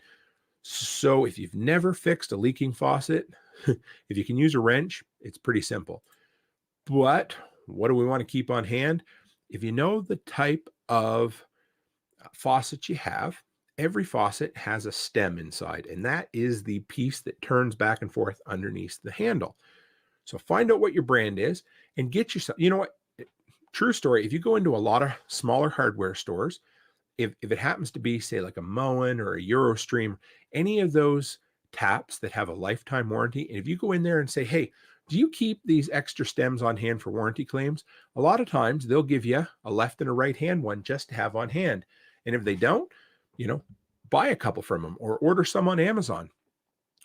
So if you've never fixed a leaking faucet, if you can use a wrench, it's pretty simple. But what do we want to keep on hand? If you know the type of faucet you have, every faucet has a stem inside, and that is the piece that turns back and forth underneath the handle. So find out what your brand is and get yourself, true story, if you go into a lot of smaller hardware stores, if it happens to be, say, like a Moen or a Eurostream, any of those taps that have a lifetime warranty, and if you go in there and say, hey, do you keep these extra stems on hand for warranty claims? A lot of times they'll give you a left and a right hand one just to have on hand. And if they don't, buy a couple from them or order some on Amazon.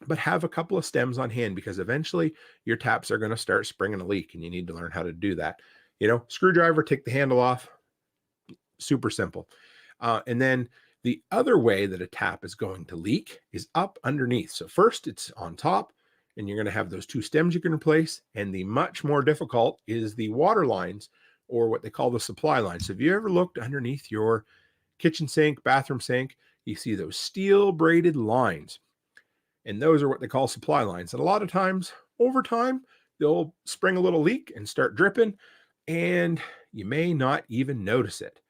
But have a couple of stems on hand because eventually your taps are going to start springing a leak and you need to learn how to do that. Screwdriver, take the handle off. Super simple. And then the other way that a tap is going to leak is up underneath. So first it's on top and you're going to have those two stems you can replace. And the much more difficult is the water lines, or what they call the supply lines. So have you ever looked underneath your kitchen sink, bathroom sink, you see those steel braided lines. And those are what they call supply lines. And a lot of times, over time, they'll spring a little leak and start dripping, and you may not even notice it.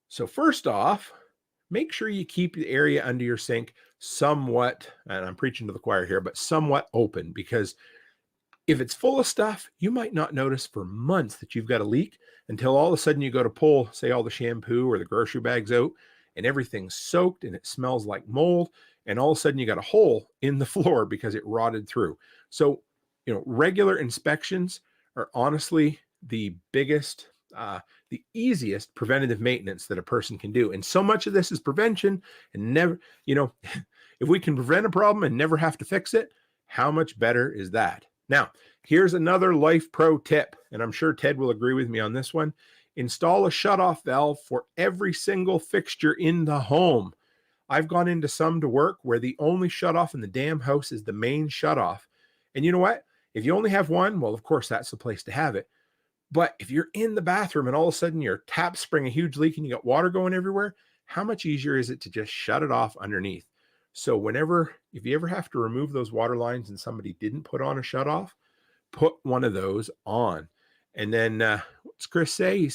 So first off, make sure you keep the area under your sink somewhat, and I'm preaching to the choir here, but somewhat open, because if it's full of stuff, you might not notice for months that you've got a leak until all of a sudden you go to pull, say, all the shampoo or the grocery bags out, and everything's soaked and it smells like mold. And all of a sudden you got a hole in the floor because it rotted through. So, regular inspections are honestly the biggest, the easiest preventative maintenance that a person can do. And so much of this is prevention, and never, if we can prevent a problem and never have to fix it, how much better is that? Now, here's another life pro tip, and I'm sure Ted will agree with me on this one. Install a shutoff valve for every single fixture in the home. I've gone into some to work where the only shutoff in the damn house is the main shutoff. And you know what? If you only have one, well, of course, that's the place to have it. But if you're in the bathroom and all of a sudden your taps spring a huge leak and you got water going everywhere, how much easier is it to just shut it off underneath? So if you ever have to remove those water lines and somebody didn't put on a shutoff, put one of those on. And then what's Chris say?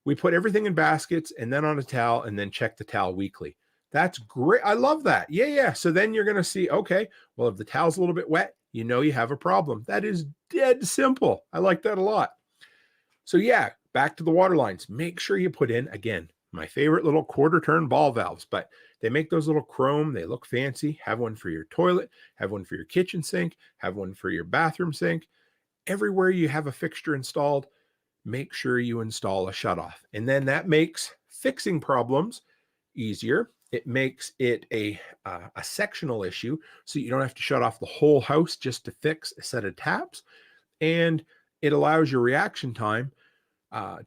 We put everything in baskets and then on a towel and then check the towel weekly. That's great. I love that. Yeah. So then you're going to see, okay, well, if the towel's a little bit wet, you know you have a problem. That is dead simple. I like that a lot. So yeah, back to the water lines. Make sure you put in, again, my favorite little quarter turn ball valves, but they make those little chrome. They look fancy. Have one for your toilet, have one for your kitchen sink, have one for your bathroom sink. Everywhere you have a fixture installed, make sure you install a shutoff. And then that makes fixing problems easier. It makes it a sectional issue, so you don't have to shut off the whole house just to fix a set of taps. And it allows your reaction time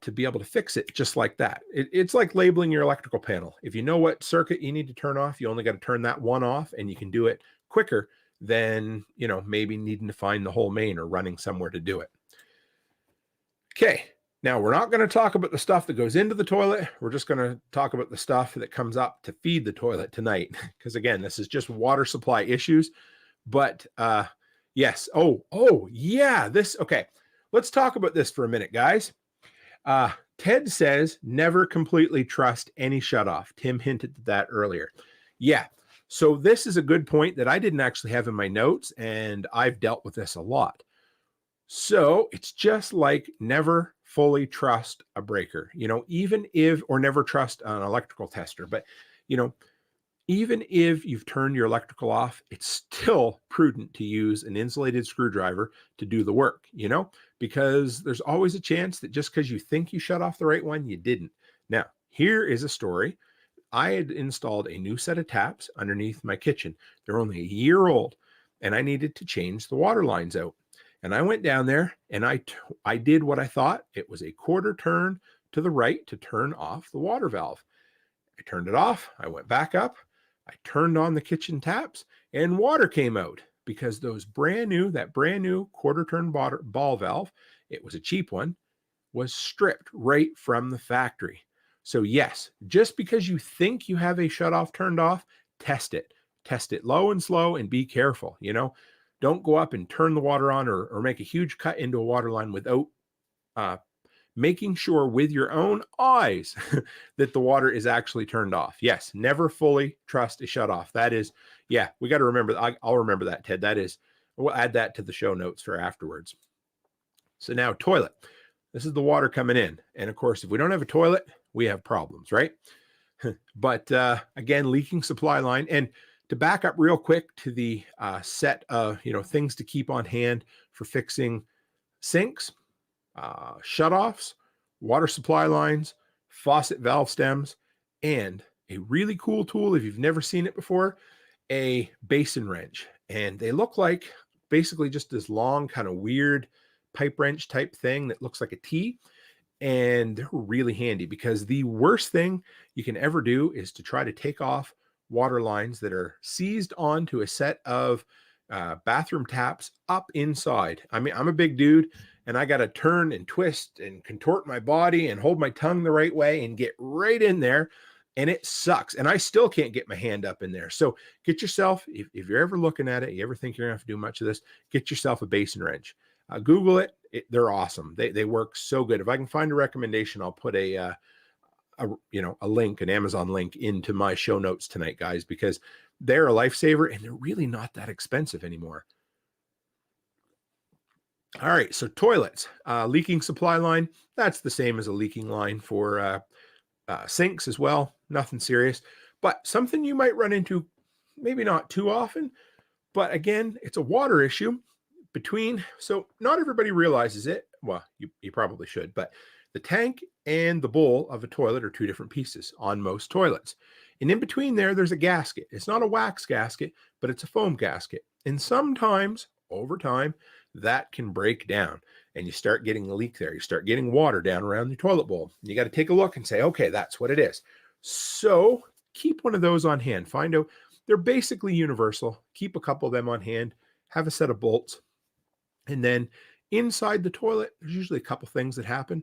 to be able to fix it just like that. It's like labeling your electrical panel. If you know what circuit you need to turn off, you only got to turn that one off, and you can do it quicker than, maybe needing to find the whole main or running somewhere to do it. Okay, now we're not going to talk about the stuff that goes into the toilet. We're just going to talk about the stuff that comes up to feed the toilet tonight. Because again, this is just water supply issues. But yes. Oh, yeah. Okay. Let's talk about this for a minute, guys. Ted says never completely trust any shutoff. Tim hinted at that earlier. Yeah. So this is a good point that I didn't actually have in my notes, and I've dealt with this a lot. So it's just like never fully trust a breaker, or never trust an electrical tester. But, even if you've turned your electrical off, it's still prudent to use an insulated screwdriver to do the work, because there's always a chance that just because you think you shut off the right one, you didn't. Now, here is a story. I had installed a new set of taps underneath my kitchen. They're only a year old, and I needed to change the water lines out. And I went down there and I did what I thought. It was a quarter turn to the right to turn off the water valve. I turned it off. I went back up. I turned on the kitchen taps and water came out because that brand new quarter turn ball valve, it was a cheap one, was stripped right from the factory. So yes, just because you think you have a shutoff turned off, test it. Test it low and slow and be careful, Don't go up and turn the water on or make a huge cut into a water line without making sure with your own eyes that the water is actually turned off. Yes, never fully trust a shutoff. That is, yeah, we got to remember. I'll remember that, Ted. We'll add that to the show notes for afterwards. So now toilet. This is the water coming in. And of course, if we don't have a toilet, we have problems, right? But again, leaking supply line. And to back up real quick to the set of things to keep on hand for fixing sinks, shutoffs, water supply lines, faucet valve stems, and a really cool tool, if you've never seen it before, a basin wrench. And they look like basically just this long kind of weird pipe wrench type thing that looks like a T. And they're really handy because the worst thing you can ever do is to try to take off water lines that are seized onto a set of bathroom taps up inside. I mean, I'm a big dude and I got to turn and twist and contort my body and hold my tongue the right way and get right in there. And it sucks. And I still can't get my hand up in there. So get yourself, if you're ever looking at it, you ever think you're gonna have to do much of this, get yourself a basin wrench. Google it. They're awesome. They work so good. If I can find a recommendation, I'll put a link, an Amazon link into my show notes tonight, guys, because they're a lifesaver and they're really not that expensive anymore. All right. So toilets, leaking supply line. That's the same as a leaking line for sinks as well. Nothing serious, but something you might run into, maybe not too often, but again, it's a water issue so not everybody realizes it. Well, you probably should, but the tank and the bowl of a toilet are two different pieces on most toilets. And in between there's a gasket. It's not a wax gasket, but it's a foam gasket. And sometimes over time that can break down and you start getting a leak there. You start getting water down around the toilet bowl. You got to take a look and say, okay, that's what it is. So keep one of those on hand. Find out, they're basically universal. Keep a couple of them on hand, have a set of bolts. And then inside the toilet, there's usually a couple things that happen.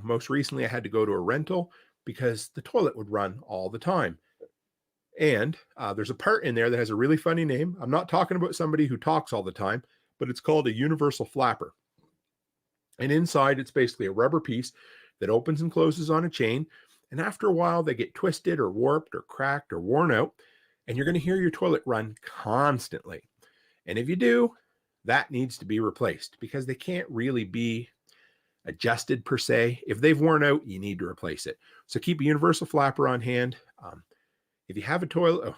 Most recently I had to go to a rental because the toilet would run all the time. And there's a part in there that has a really funny name. I'm not talking about somebody who talks all the time, but it's called a universal flapper. And inside, it's basically a rubber piece that opens and closes on a chain. And after a while, they get twisted or warped or cracked or worn out. And you're going to hear your toilet run constantly. And if you do, that needs to be replaced because they can't really be adjusted per se. If they've worn out, you need to replace it. So keep a universal flapper on hand. If you have a toilet,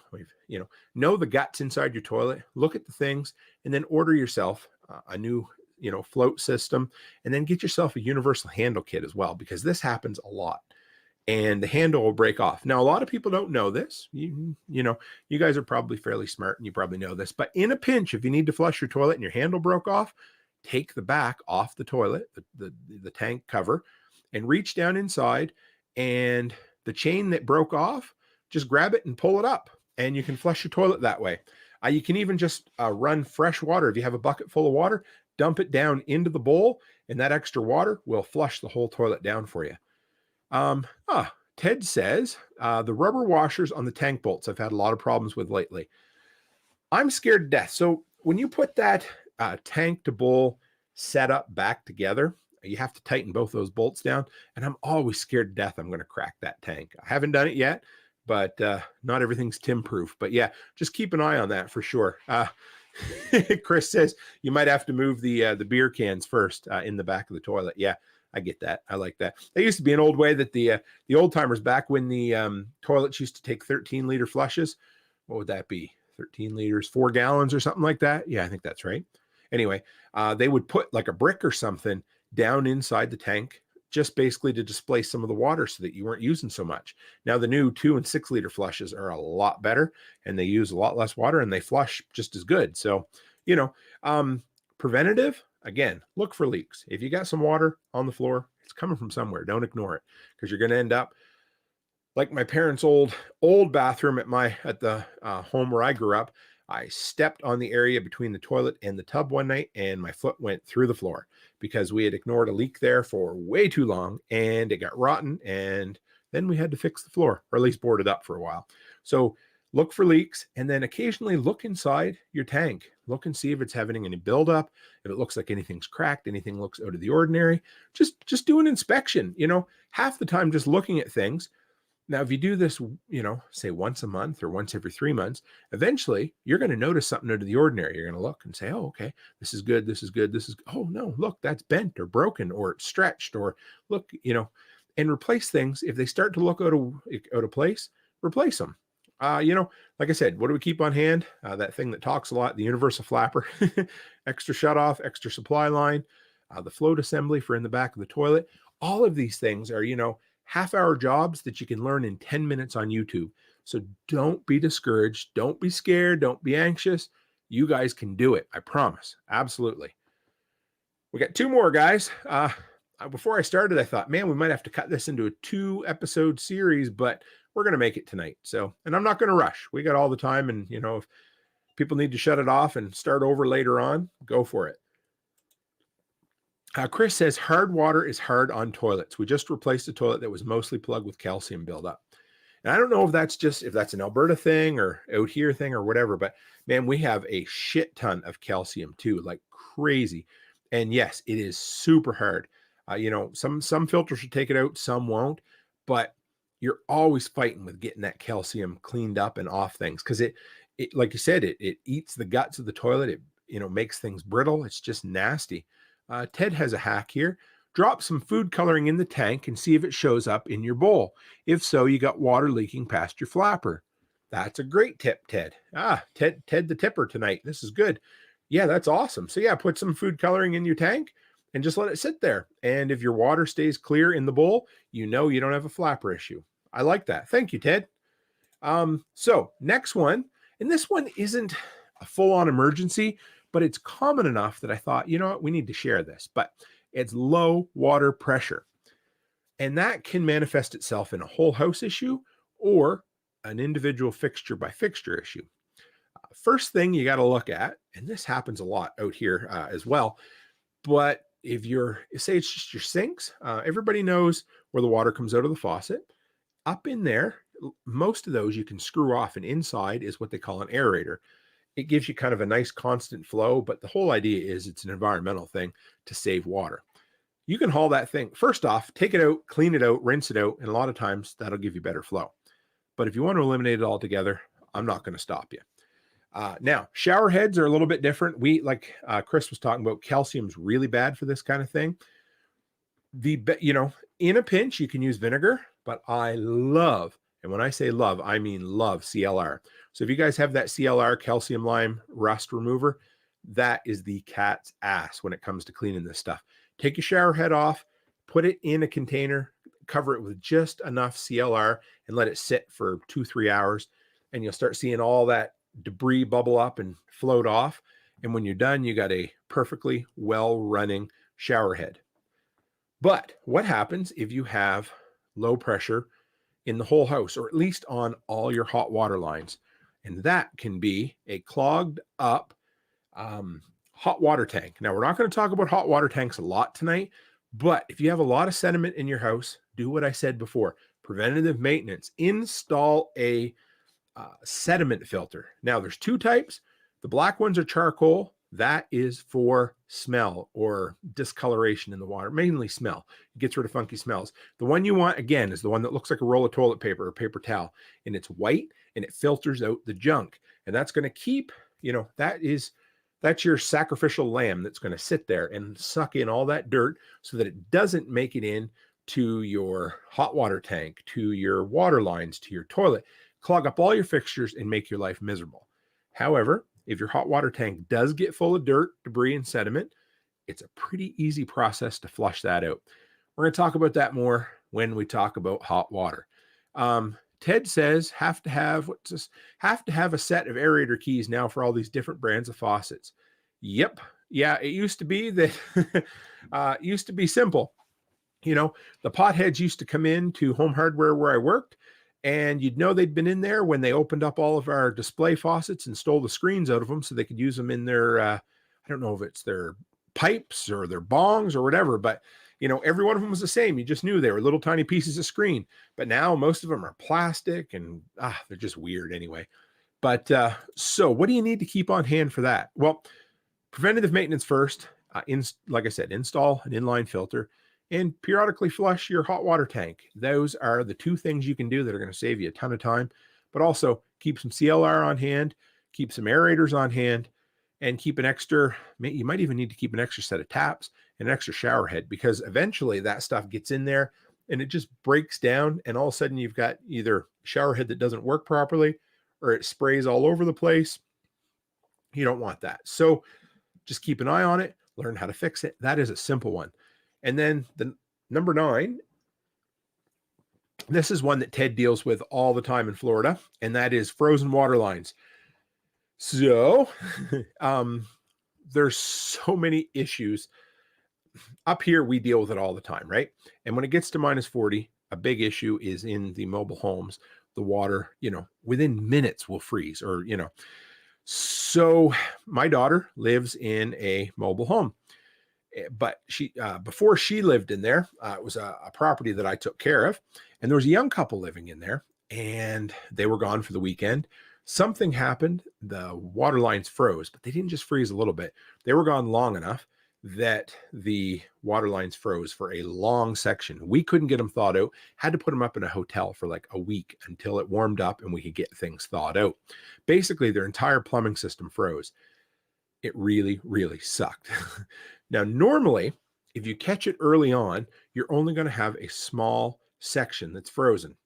know the guts inside your toilet, look at the things, and then order yourself a new, float system, and then get yourself a universal handle kit as well, because this happens a lot. And the handle will break off. Now, a lot of people don't know this. You guys are probably fairly smart and you probably know this, but in a pinch, if you need to flush your toilet and your handle broke off, take the back off the toilet, the tank cover, and reach down inside, and the chain that broke off, just grab it and pull it up, and you can flush your toilet that way. You can even just run fresh water. If you have a bucket full of water, dump it down into the bowl, and that extra water will flush the whole toilet down for you. Ted says, the rubber washers on the tank bolts I've had a lot of problems with lately. I'm scared to death. So when you put that tank to bowl setup back together, you have to tighten both those bolts down. And I'm always scared to death I'm going to crack that tank. I haven't done it yet, but not everything's Tim-proof. But yeah, just keep an eye on that for sure. Chris says you might have to move the beer cans first in the back of the toilet. Yeah, I get that. I like that. There used to be an old way that the old timers, back when the toilets used to take 13-liter flushes. What would that be? 13 liters, 4 gallons or something like that. Yeah, I think that's right. Anyway, they would put like a brick or something down inside the tank, just basically to displace some of the water so that you weren't using so much. Now the new 2 and 6 liter flushes are a lot better, and they use a lot less water, and they flush just as good. So, preventative, again, look for leaks. If you got some water on the floor, it's coming from somewhere. Don't ignore it, because you're going to end up like my parents' old bathroom at the home where I grew up. I stepped on the area between the toilet and the tub one night, and my foot went through the floor because we had ignored a leak there for way too long, and it got rotten, and then we had to fix the floor, or at least board it up for a while. So look for leaks, and then occasionally look inside your tank. Look and see if it's having any buildup. If it looks like anything's cracked, anything looks out of the ordinary, just do an inspection. Half the time just looking at things. Now, if you do this, say once a month or once every 3 months, eventually you're going to notice something out of the ordinary. You're going to look and say, oh, okay, this is good. This is good. Oh no, look, that's bent or broken or it's stretched, or look, and replace things. If they start to look out of place, replace them. Like I said, what do we keep on hand? That thing that talks a lot, the universal flapper, extra shutoff, extra supply line, the float assembly for in the back of the toilet. All of these things are, half-hour jobs that you can learn in 10 minutes on YouTube. So don't be discouraged. Don't be scared. Don't be anxious. You guys can do it. I promise. Absolutely. We got 2 more, guys. Before I started, I thought, man, we might have to cut this into a 2-episode series, but we're going to make it tonight. And I'm not going to rush. We got all the time. And, if people need to shut it off and start over later on, go for it. Chris says hard water is hard on toilets. We just replaced a toilet that was mostly plugged with calcium buildup. And I don't know if that's an Alberta thing or out here thing or whatever, but man, we have a shit ton of calcium too, like crazy. And yes, it is super hard. Some filters will take it out, some won't, but you're always fighting with getting that calcium cleaned up and off things. Cause it like you said, it eats the guts of the toilet. It, makes things brittle. It's just nasty. Ted has a hack here. Drop some food coloring in the tank and see if it shows up in your bowl. If so, you got water leaking past your flapper. That's a great tip, Ted. Ted the tipper tonight. This is good. Yeah, that's awesome. So yeah, put some food coloring in your tank and just let it sit there. And if your water stays clear in the bowl, you don't have a flapper issue. I like that. Thank you, Ted. So next one, and this one isn't a full-on emergency, but it's common enough that I thought, we need to share this, but it's low water pressure. And that can manifest itself in a whole house issue or an individual fixture by fixture issue. First thing you got to look at, and this happens a lot out here as well, but if say it's just your sinks, everybody knows where the water comes out of the faucet. Up in there, Most of those you can screw off, and inside is what they call an aerator. It gives you kind of a nice constant flow, but the whole idea is it's an environmental thing to save water. You can haul that thing. First off, take it out, clean it out, rinse it out, and a lot of times that'll give you better flow. But if you want to eliminate it altogether, I'm not going to stop you. Now, shower heads are a little bit different. Like Chris was talking about, calcium's really bad for this kind of thing. In a pinch, you can use vinegar, but I love, and when I say love, I mean love CLR. So if you guys have that CLR, calcium lime rust remover, that is the cat's ass when it comes to cleaning this stuff. Take your shower head off, put it in a container, cover it with just enough CLR, and let it sit for 2-3 hours. And you'll start seeing all that debris bubble up and float off. And when you're done, you got a perfectly well-running shower head. But what happens if you have low pressure in the whole house, or at least on all your hot water lines? And that can be a clogged up hot water tank. Now, we're not going to talk about hot water tanks a lot tonight, but if you have a lot of sediment in your house, do what I said before. Preventative maintenance. Install a sediment filter. Now, there's 2 types. The black ones are charcoal. That is for smell or discoloration in the water, mainly smell. It gets rid of funky smells. The one you want, again, is the one that looks like a roll of toilet paper or paper towel, and it's white and it filters out the junk. And that's going to keep, that's your sacrificial lamb that's going to sit there and suck in all that dirt so that it doesn't make it in to your hot water tank, to your water lines, to your toilet, clog up all your fixtures and make your life miserable. However, if your hot water tank does get full of dirt, debris, and sediment, it's a pretty easy process to flush that out. We're going to talk about that more when we talk about hot water. Ted says have to have a set of aerator keys now for all these different brands of faucets. Yep. Yeah, it used to be that it used to be simple. The potheads used to come in to Home Hardware where I worked, and you'd know they'd been in there when they opened up all of our display faucets and stole the screens out of them so they could use them in their, I don't know if it's their pipes or their bongs or whatever, but every one of them was the same. You just knew they were little tiny pieces of screen. But now most of them are plastic and they're just weird anyway. But so what do you need to keep on hand for that? Well, preventative maintenance first. Like I said, install an inline filter and periodically flush your hot water tank. Those are the 2 things you can do that are going to save you a ton of time, but also keep some CLR on hand, keep some aerators on hand, and keep an extra, you might even need to keep an extra set of taps and an extra shower head, because eventually that stuff gets in there and it just breaks down. And all of a sudden you've got either a shower head that doesn't work properly or it sprays all over the place. You don't want that. So just keep an eye on it, learn how to fix it. That is a simple one. And then the number 9, this is one that Ted deals with all the time in Florida, and that is frozen water lines. So there's so many issues. Up here, we deal with it all the time, right? And when it gets to -40, a big issue is in the mobile homes. The water, within minutes will freeze or, So my daughter lives in a mobile home. But she, before she lived in there, it was a property that I took care of, and there was a young couple living in there, and they were gone for the weekend. Something happened. The water lines froze, but they didn't just freeze a little bit. They were gone long enough that the water lines froze for a long section. We couldn't get them thawed out, had to put them up in a hotel for like a week until it warmed up and we could get things thawed out. Basically, their entire plumbing system froze. It really, really sucked. Now, normally, if you catch it early on, you're only going to have a small section that's frozen.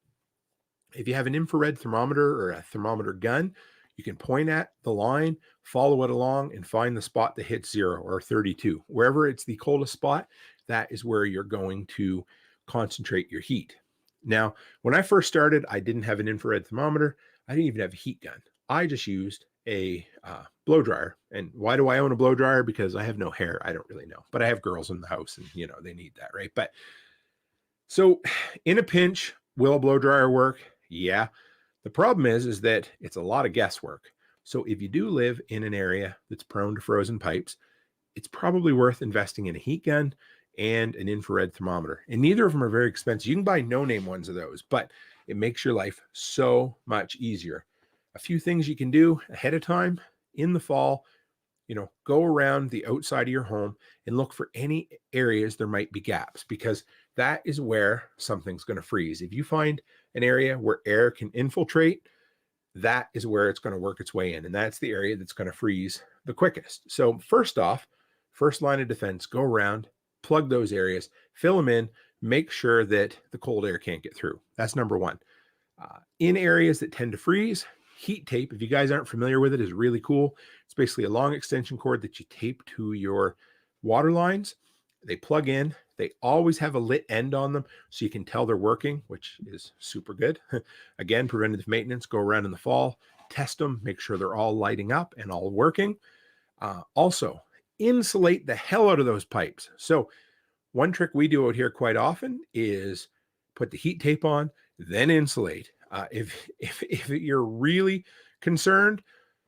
If you have an infrared thermometer or a thermometer gun, you can point at the line, follow it along, and find the spot that hits 0 or 32. Wherever it's the coldest spot, that is where you're going to concentrate your heat. Now, when I first started, I didn't have an infrared thermometer. I didn't even have a heat gun. I just used a blow dryer. And why do I own a blow dryer? Because I have no hair. I don't really know, but I have girls in the house and they need that, right? But so in a pinch, will a blow dryer work? Yeah. The problem is that it's a lot of guesswork. So if you do live in an area that's prone to frozen pipes, it's probably worth investing in a heat gun and an infrared thermometer. And neither of them are very expensive. You can buy no-name ones of those, but It makes your life so much easier. A few things you can do ahead of time in the fall, go around the outside of your home and look for any areas there might be gaps, because that is where something's going to freeze. If you find an area where air can infiltrate, that is where it's going to work its way in. And that's the area that's going to freeze the quickest. So first off, first line of defense, go around, plug those areas, fill them in, make sure that the cold air can't get through. That's number one. In areas that tend to freeze, heat tape, if you guys aren't familiar with it, is really cool. It's basically a long extension cord that you tape to your water lines. They plug in. They always have a lit end on them so you can tell they're working, which is super good. Again, preventative maintenance, go around in the fall, test them, make sure they're all lighting up and all working. Also, insulate the hell out of those pipes. So one trick we do out here quite often is put the heat tape on, then insulate. If you're really concerned,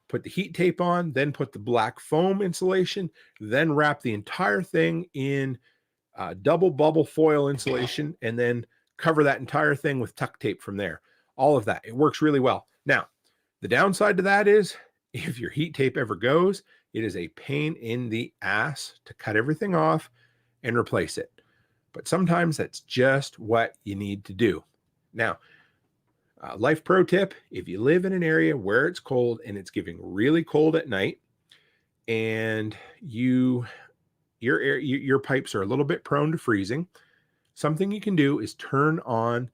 put the heat tape on, then put the black foam insulation, then wrap the entire thing in double bubble foil insulation, and then cover that entire thing with tuck tape from there. All of that. It works really well. Now, the downside to that is if your heat tape ever goes, it is a pain in the ass to cut everything off and replace it. But sometimes that's just what you need to do. Now, life pro tip, if you live in an area where it's cold and it's getting really cold at night, and your pipes are a little bit prone to freezing, something you can do is turn on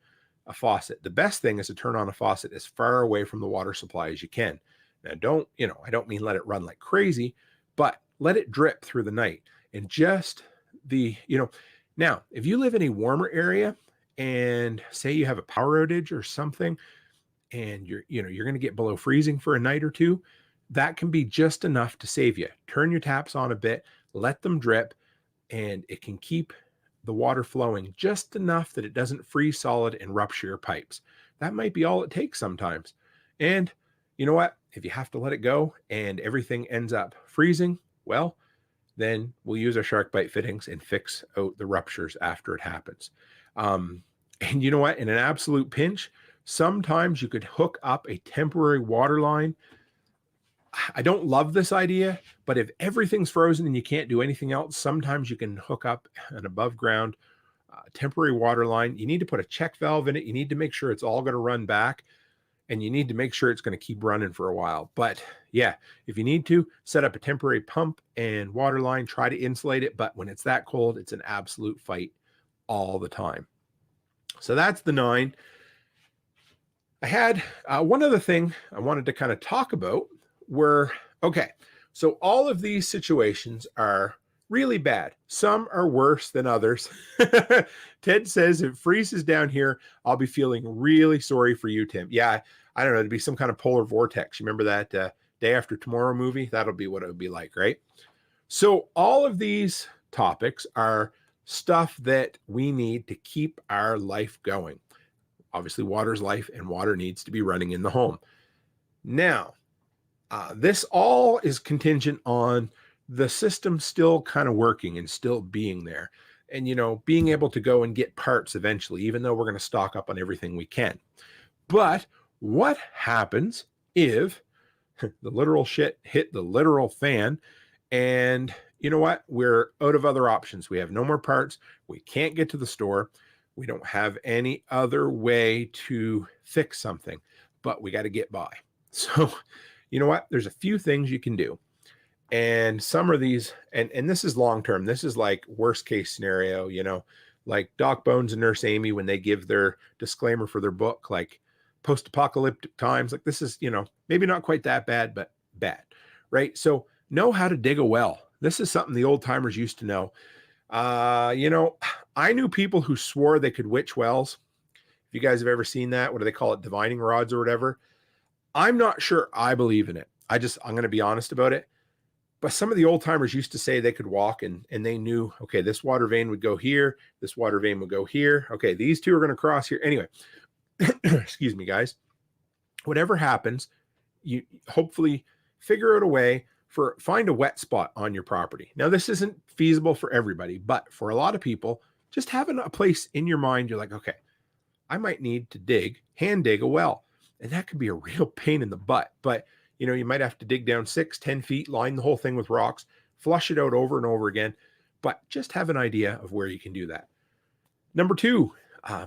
a faucet. The best thing is to turn on a faucet as far away from the water supply as you can. Now, I don't mean let it run like crazy, but let it drip through the night. And just now, if you live in a warmer area and say you have a power outage or something, and you're going to get below freezing for a night or two, that can be just enough to save you. Turn your taps on a bit, let them drip, and it can keep the water flowing just enough that it doesn't freeze solid and rupture your pipes. That might be all it takes sometimes. And you know what? If you have to let it go and everything ends up freezing, well, then we'll use our shark bite fittings and fix out the ruptures after it happens. And you know what? In an absolute pinch, sometimes you could hook up a temporary water line. I don't love this idea, but if everything's frozen and you can't do anything else, sometimes you can hook up an above ground temporary water line. You need to put a check valve in it. You need to make sure it's all going to run back, and you need to make sure it's going to keep running for a while. But yeah, if you need to set up a temporary pump and water line, try to insulate it. But when it's that cold, it's an absolute fight all the time. So that's the 9. I had one other thing I wanted to kind of talk about so all of these situations are really bad. Some are worse than others. Ted says, if it freezes down here, I'll be feeling really sorry for you, Tim. Yeah, I don't know. It'd be some kind of polar vortex. You remember that Day After Tomorrow movie? That'll be what it would be like, right? So all of these topics are stuff that we need to keep our life going. Obviously, water's life, and water needs to be running in the home. Now, this all is contingent on the system still kind of working and still being there, and being able to go and get parts eventually, even though we're going to stock up on everything we can. But what happens if the literal shit hit the literal fan, and you know what? We're out of other options. We have no more parts. We can't get to the store. We don't have any other way to fix something, but we got to get by. So, you know what? There's a few things you can do. And some of these, and this is long-term. This is like worst case scenario, like Doc Bones and Nurse Amy, when they give their disclaimer for their book, like post-apocalyptic times, like this is, maybe not quite that bad, but bad, right? So know how to dig a well. This is something the old timers used to know. I knew people who swore they could witch wells. If you guys have ever seen that, what do they call it? Divining rods or whatever. I'm not sure I believe in it. I'm going to be honest about it. But some of the old timers used to say they could walk and they knew, okay, this water vein would go here. This water vein would go here. Okay, these two are going to cross here. Anyway, excuse me, guys. Whatever happens, you hopefully figure out a way find a wet spot on your property. Now, this isn't feasible for everybody, but for a lot of people, just having a place in your mind, you're like, okay, I might need to hand dig a well. And that could be a real pain in the butt. But, you might have to dig down 6, 10 feet, line the whole thing with rocks, flush it out over and over again. But just have an idea of where you can do that. Number two,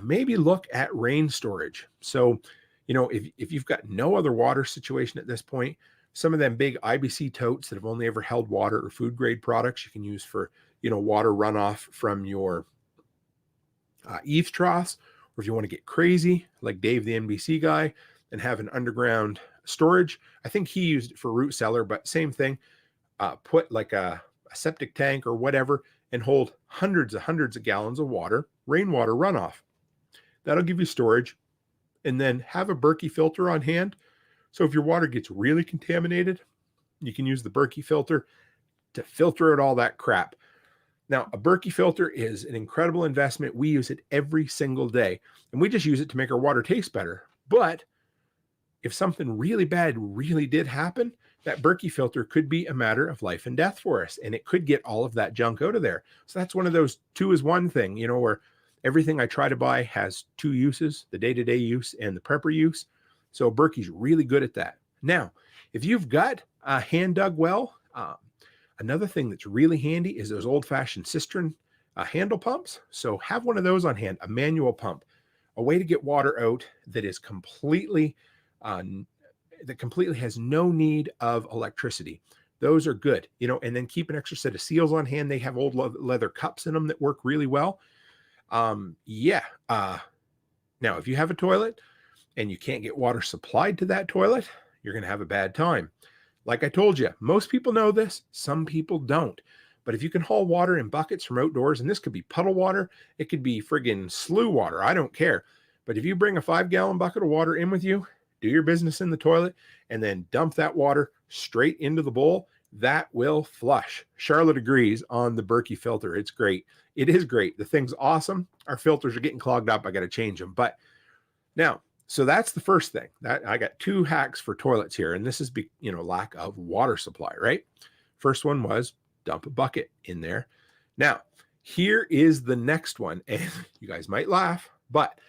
maybe look at rain storage. So, if you've got no other water situation at this point, some of them big IBC totes that have only ever held water or food grade products you can use for, water runoff from your eaves troughs, or if you want to get crazy, like Dave, the NBC guy, and have an underground storage. I think he used it for root cellar, but same thing. Put like a septic tank or whatever and hold hundreds of gallons of water, rainwater runoff. That'll give you storage. And then have a Berkey filter on hand. So if your water gets really contaminated, you can use the Berkey filter to filter out all that crap. Now, a Berkey filter is an incredible investment. We use it every single day, and we just use it to make our water taste better. But if something really bad really did happen, that Berkey filter could be a matter of life and death for us, and it could get all of that junk out of there. So that's one of those 2-is-1 thing, where everything I try to buy has 2 uses, the day-to-day use and the prepper use. So Berkey's really good at that. Now, if you've got a hand-dug well, another thing that's really handy is those old-fashioned cistern handle pumps. So have one of those on hand, a manual pump, a way to get water out that is completely has no need of electricity. Those are good, and then keep an extra set of seals on hand. They have old leather cups in them that work really well. Now, if you have a toilet and you can't get water supplied to that toilet, you're going to have a bad time. Like I told you, most people know this, some people don't. But if you can haul water in buckets from outdoors, and this could be puddle water, it could be friggin' slough water, I don't care. But if you bring a 5-gallon bucket of water in with you, do your business in the toilet, and then dump that water straight into the bowl, that will flush. Charlotte agrees on the Berkey filter. It's great. It is great. The thing's awesome. Our filters are getting clogged up. I got to change them. But now, so that's the first thing. That I got 2 hacks for toilets here, and this is lack of water supply, right? First one was dump a bucket in there. Now, here is the next one, and you guys might laugh, but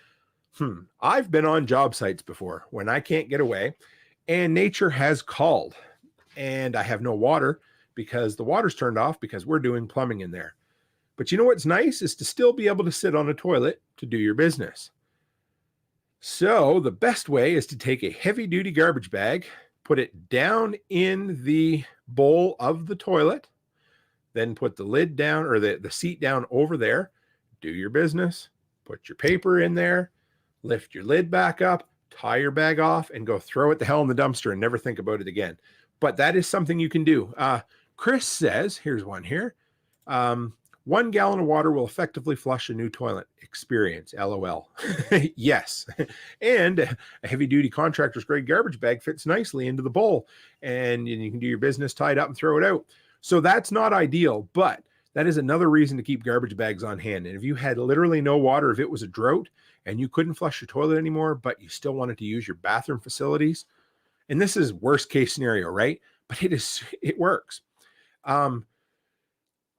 I've been on job sites before when I can't get away, and nature has called, and I have no water because the water's turned off because we're doing plumbing in there. But you know what's nice is to still be able to sit on a toilet to do your business. So the best way is to take a heavy-duty garbage bag, put it down in the bowl of the toilet, then put the lid down or the seat down over there, do your business, put your paper in there, lift your lid back up, tie your bag off, and go throw it the hell in the dumpster and never think about it again. But that is something you can do. Chris says, here's one here. 1 gallon of water will effectively flush a new toilet. Experience, LOL. Yes. And a heavy-duty contractor's grade garbage bag fits nicely into the bowl, and you can do your business, tie it up, and throw it out. So that's not ideal, but that is another reason to keep garbage bags on hand. And if you had literally no water, if it was a drought and you couldn't flush your toilet anymore, but you still wanted to use your bathroom facilities, and this is worst case scenario, right? But it works.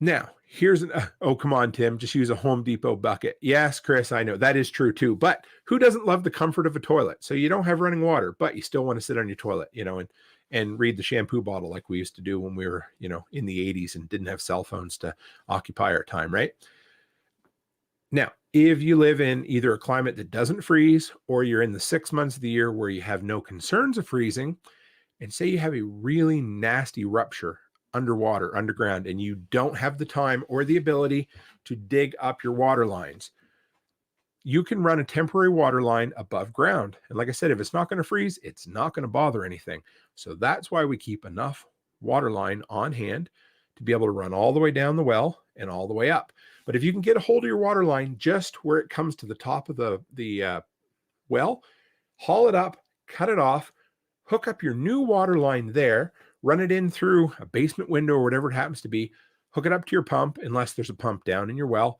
Now, here's oh, come on, Tim, just use a Home Depot bucket. Yes, Chris, I know that is true too. But who doesn't love the comfort of a toilet? So you don't have running water, but you still want to sit on your toilet, and read the shampoo bottle like we used to do when we were, in the 80s and didn't have cell phones to occupy our time, right? Now, if you live in either a climate that doesn't freeze or you're in the 6 months of the year where you have no concerns of freezing, and say you have a really nasty rupture underwater, underground, and you don't have the time or the ability to dig up your water lines, you can run a temporary water line above ground. And like I said, if it's not going to freeze, it's not going to bother anything. So that's why we keep enough water line on hand to be able to run all the way down the well and all the way up. But if you can get a hold of your water line just where it comes to the top of the well, haul it up, cut it off, hook up your new water line there, run it in through a basement window or whatever it happens to be, hook it up to your pump, unless there's a pump down in your well.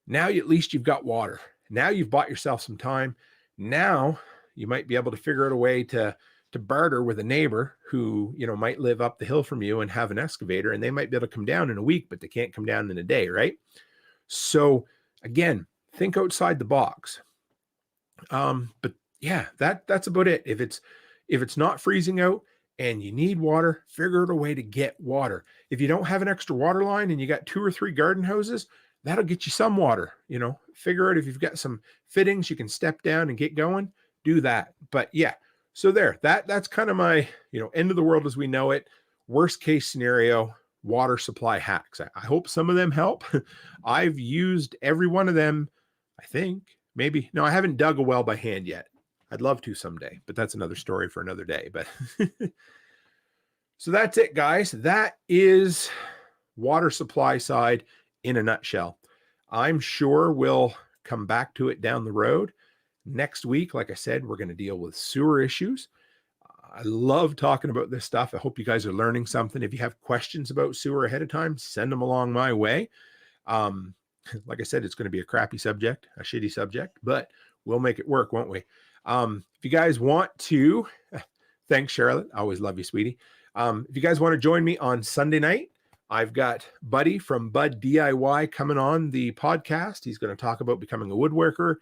Now, at least you've got water. Now you've bought yourself some time. Now you might be able to figure out a way to barter with a neighbor who, might live up the hill from you and have an excavator, and they might be able to come down in a week, but they can't come down in a day, right? So again, think outside the box. But yeah, that's about it. If it's not freezing out and you need water, figure out a way to get water. If you don't have an extra water line and you got 2 or 3 garden hoses, that'll get you some water. Figure out if you've got some fittings you can step down and get going, do that. But yeah, so that's kind of my, end of the world as we know it, worst case scenario water supply hacks. I hope some of them help. I've used every one of them, I think. Maybe. No, I haven't dug a well by hand yet. I'd love to someday, but that's another story for another day. But so that's it, guys. That is water supply side in a nutshell. I'm sure we'll come back to it down the road. Next week, like I said, we're going to deal with sewer issues. I love talking about this stuff. I hope you guys are learning something. If you have questions about sewer ahead of time, send them along my way. Like I said, it's going to be a crappy subject, a shitty subject, but we'll make it work, won't we? If you guys want to, thanks, Charlotte. I always love you, sweetie. If you guys want to join me on Sunday night, I've got Buddy from Bud DIY coming on the podcast. He's going to talk about becoming a woodworker,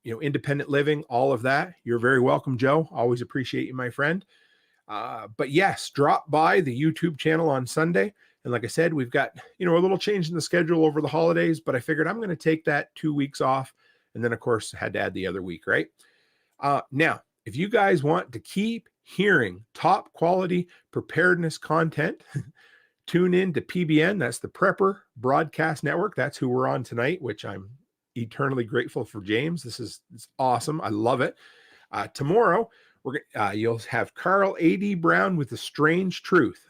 independent living, all of that. You're very welcome, Joe. Always appreciate you, my friend. But yes, drop by the YouTube channel on Sunday. And like I said, we've got, a little change in the schedule over the holidays, but I figured I'm going to take that 2 weeks off. And then, of course, had to add the other week, right? Now, if you guys want to keep hearing top quality preparedness content, tune in to PBN. That's the Prepper Broadcast Network. That's who we're on tonight, which I'm eternally grateful for, James. It's awesome. I love it. Tomorrow, you'll have Carl A.D. Brown with The Strange Truth.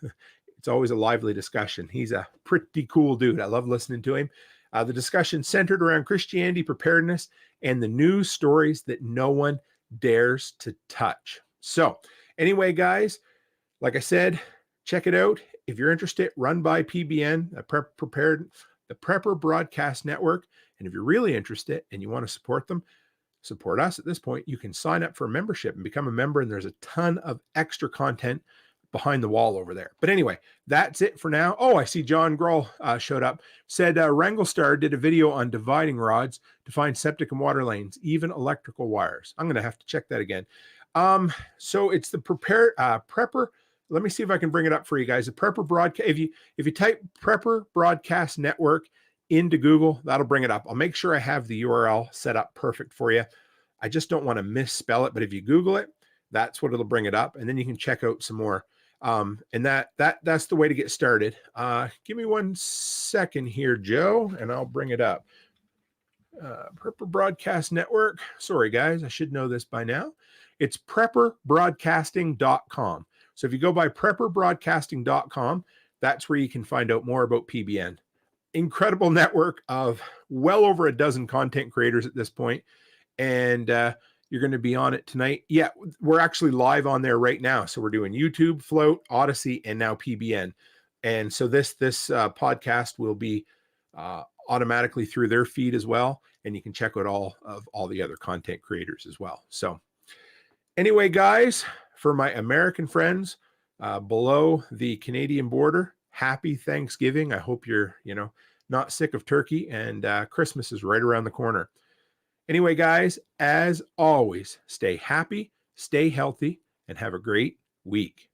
It's always a lively discussion. He's a pretty cool dude. I love listening to him. The discussion centered around Christianity, preparedness, and the news stories that no one dares to touch. So anyway, guys, like I said, check it out. If you're interested, run by PBN, the Prepper Broadcast Network. And if you're really interested and you want to support them, support us at this point, you can sign up for a membership and become a member. And there's a ton of extra content behind the wall over there. But anyway, that's it for now. Oh, I see John Grohl showed up. Said Wranglestar did a video on dividing rods to find septic and water lanes, even electrical wires. I'm going to have to check that again. So it's the Prepper. Let me see if I can bring it up for you guys. The Prepper Broadcast. If you type Prepper Broadcast Network into Google, that'll bring it up. I'll make sure I have the URL set up perfect for you. I just don't want to misspell it, but if you Google it, that's what it'll bring it up, and then you can check out some more. And that's the way to get started. Give me 1 second here, Joe, and I'll bring it up. Prepper Broadcast Network. Sorry, guys, I should know this by now. It's prepperbroadcasting.com. So if you go by prepperbroadcasting.com, that's where you can find out more about PBN. Incredible network of well over a dozen content creators at this point. And you're going to be on it tonight. Yeah, we're actually live on there right now. So we're doing YouTube, Float, Odyssey, and now PBN. And so this podcast will be automatically through their feed as well. And you can check out all the other content creators as well. So anyway, guys, for my American friends below the Canadian border, happy Thanksgiving. I hope you're, not sick of turkey, and Christmas is right around the corner. Anyway, guys, as always, stay happy, stay healthy, and have a great week.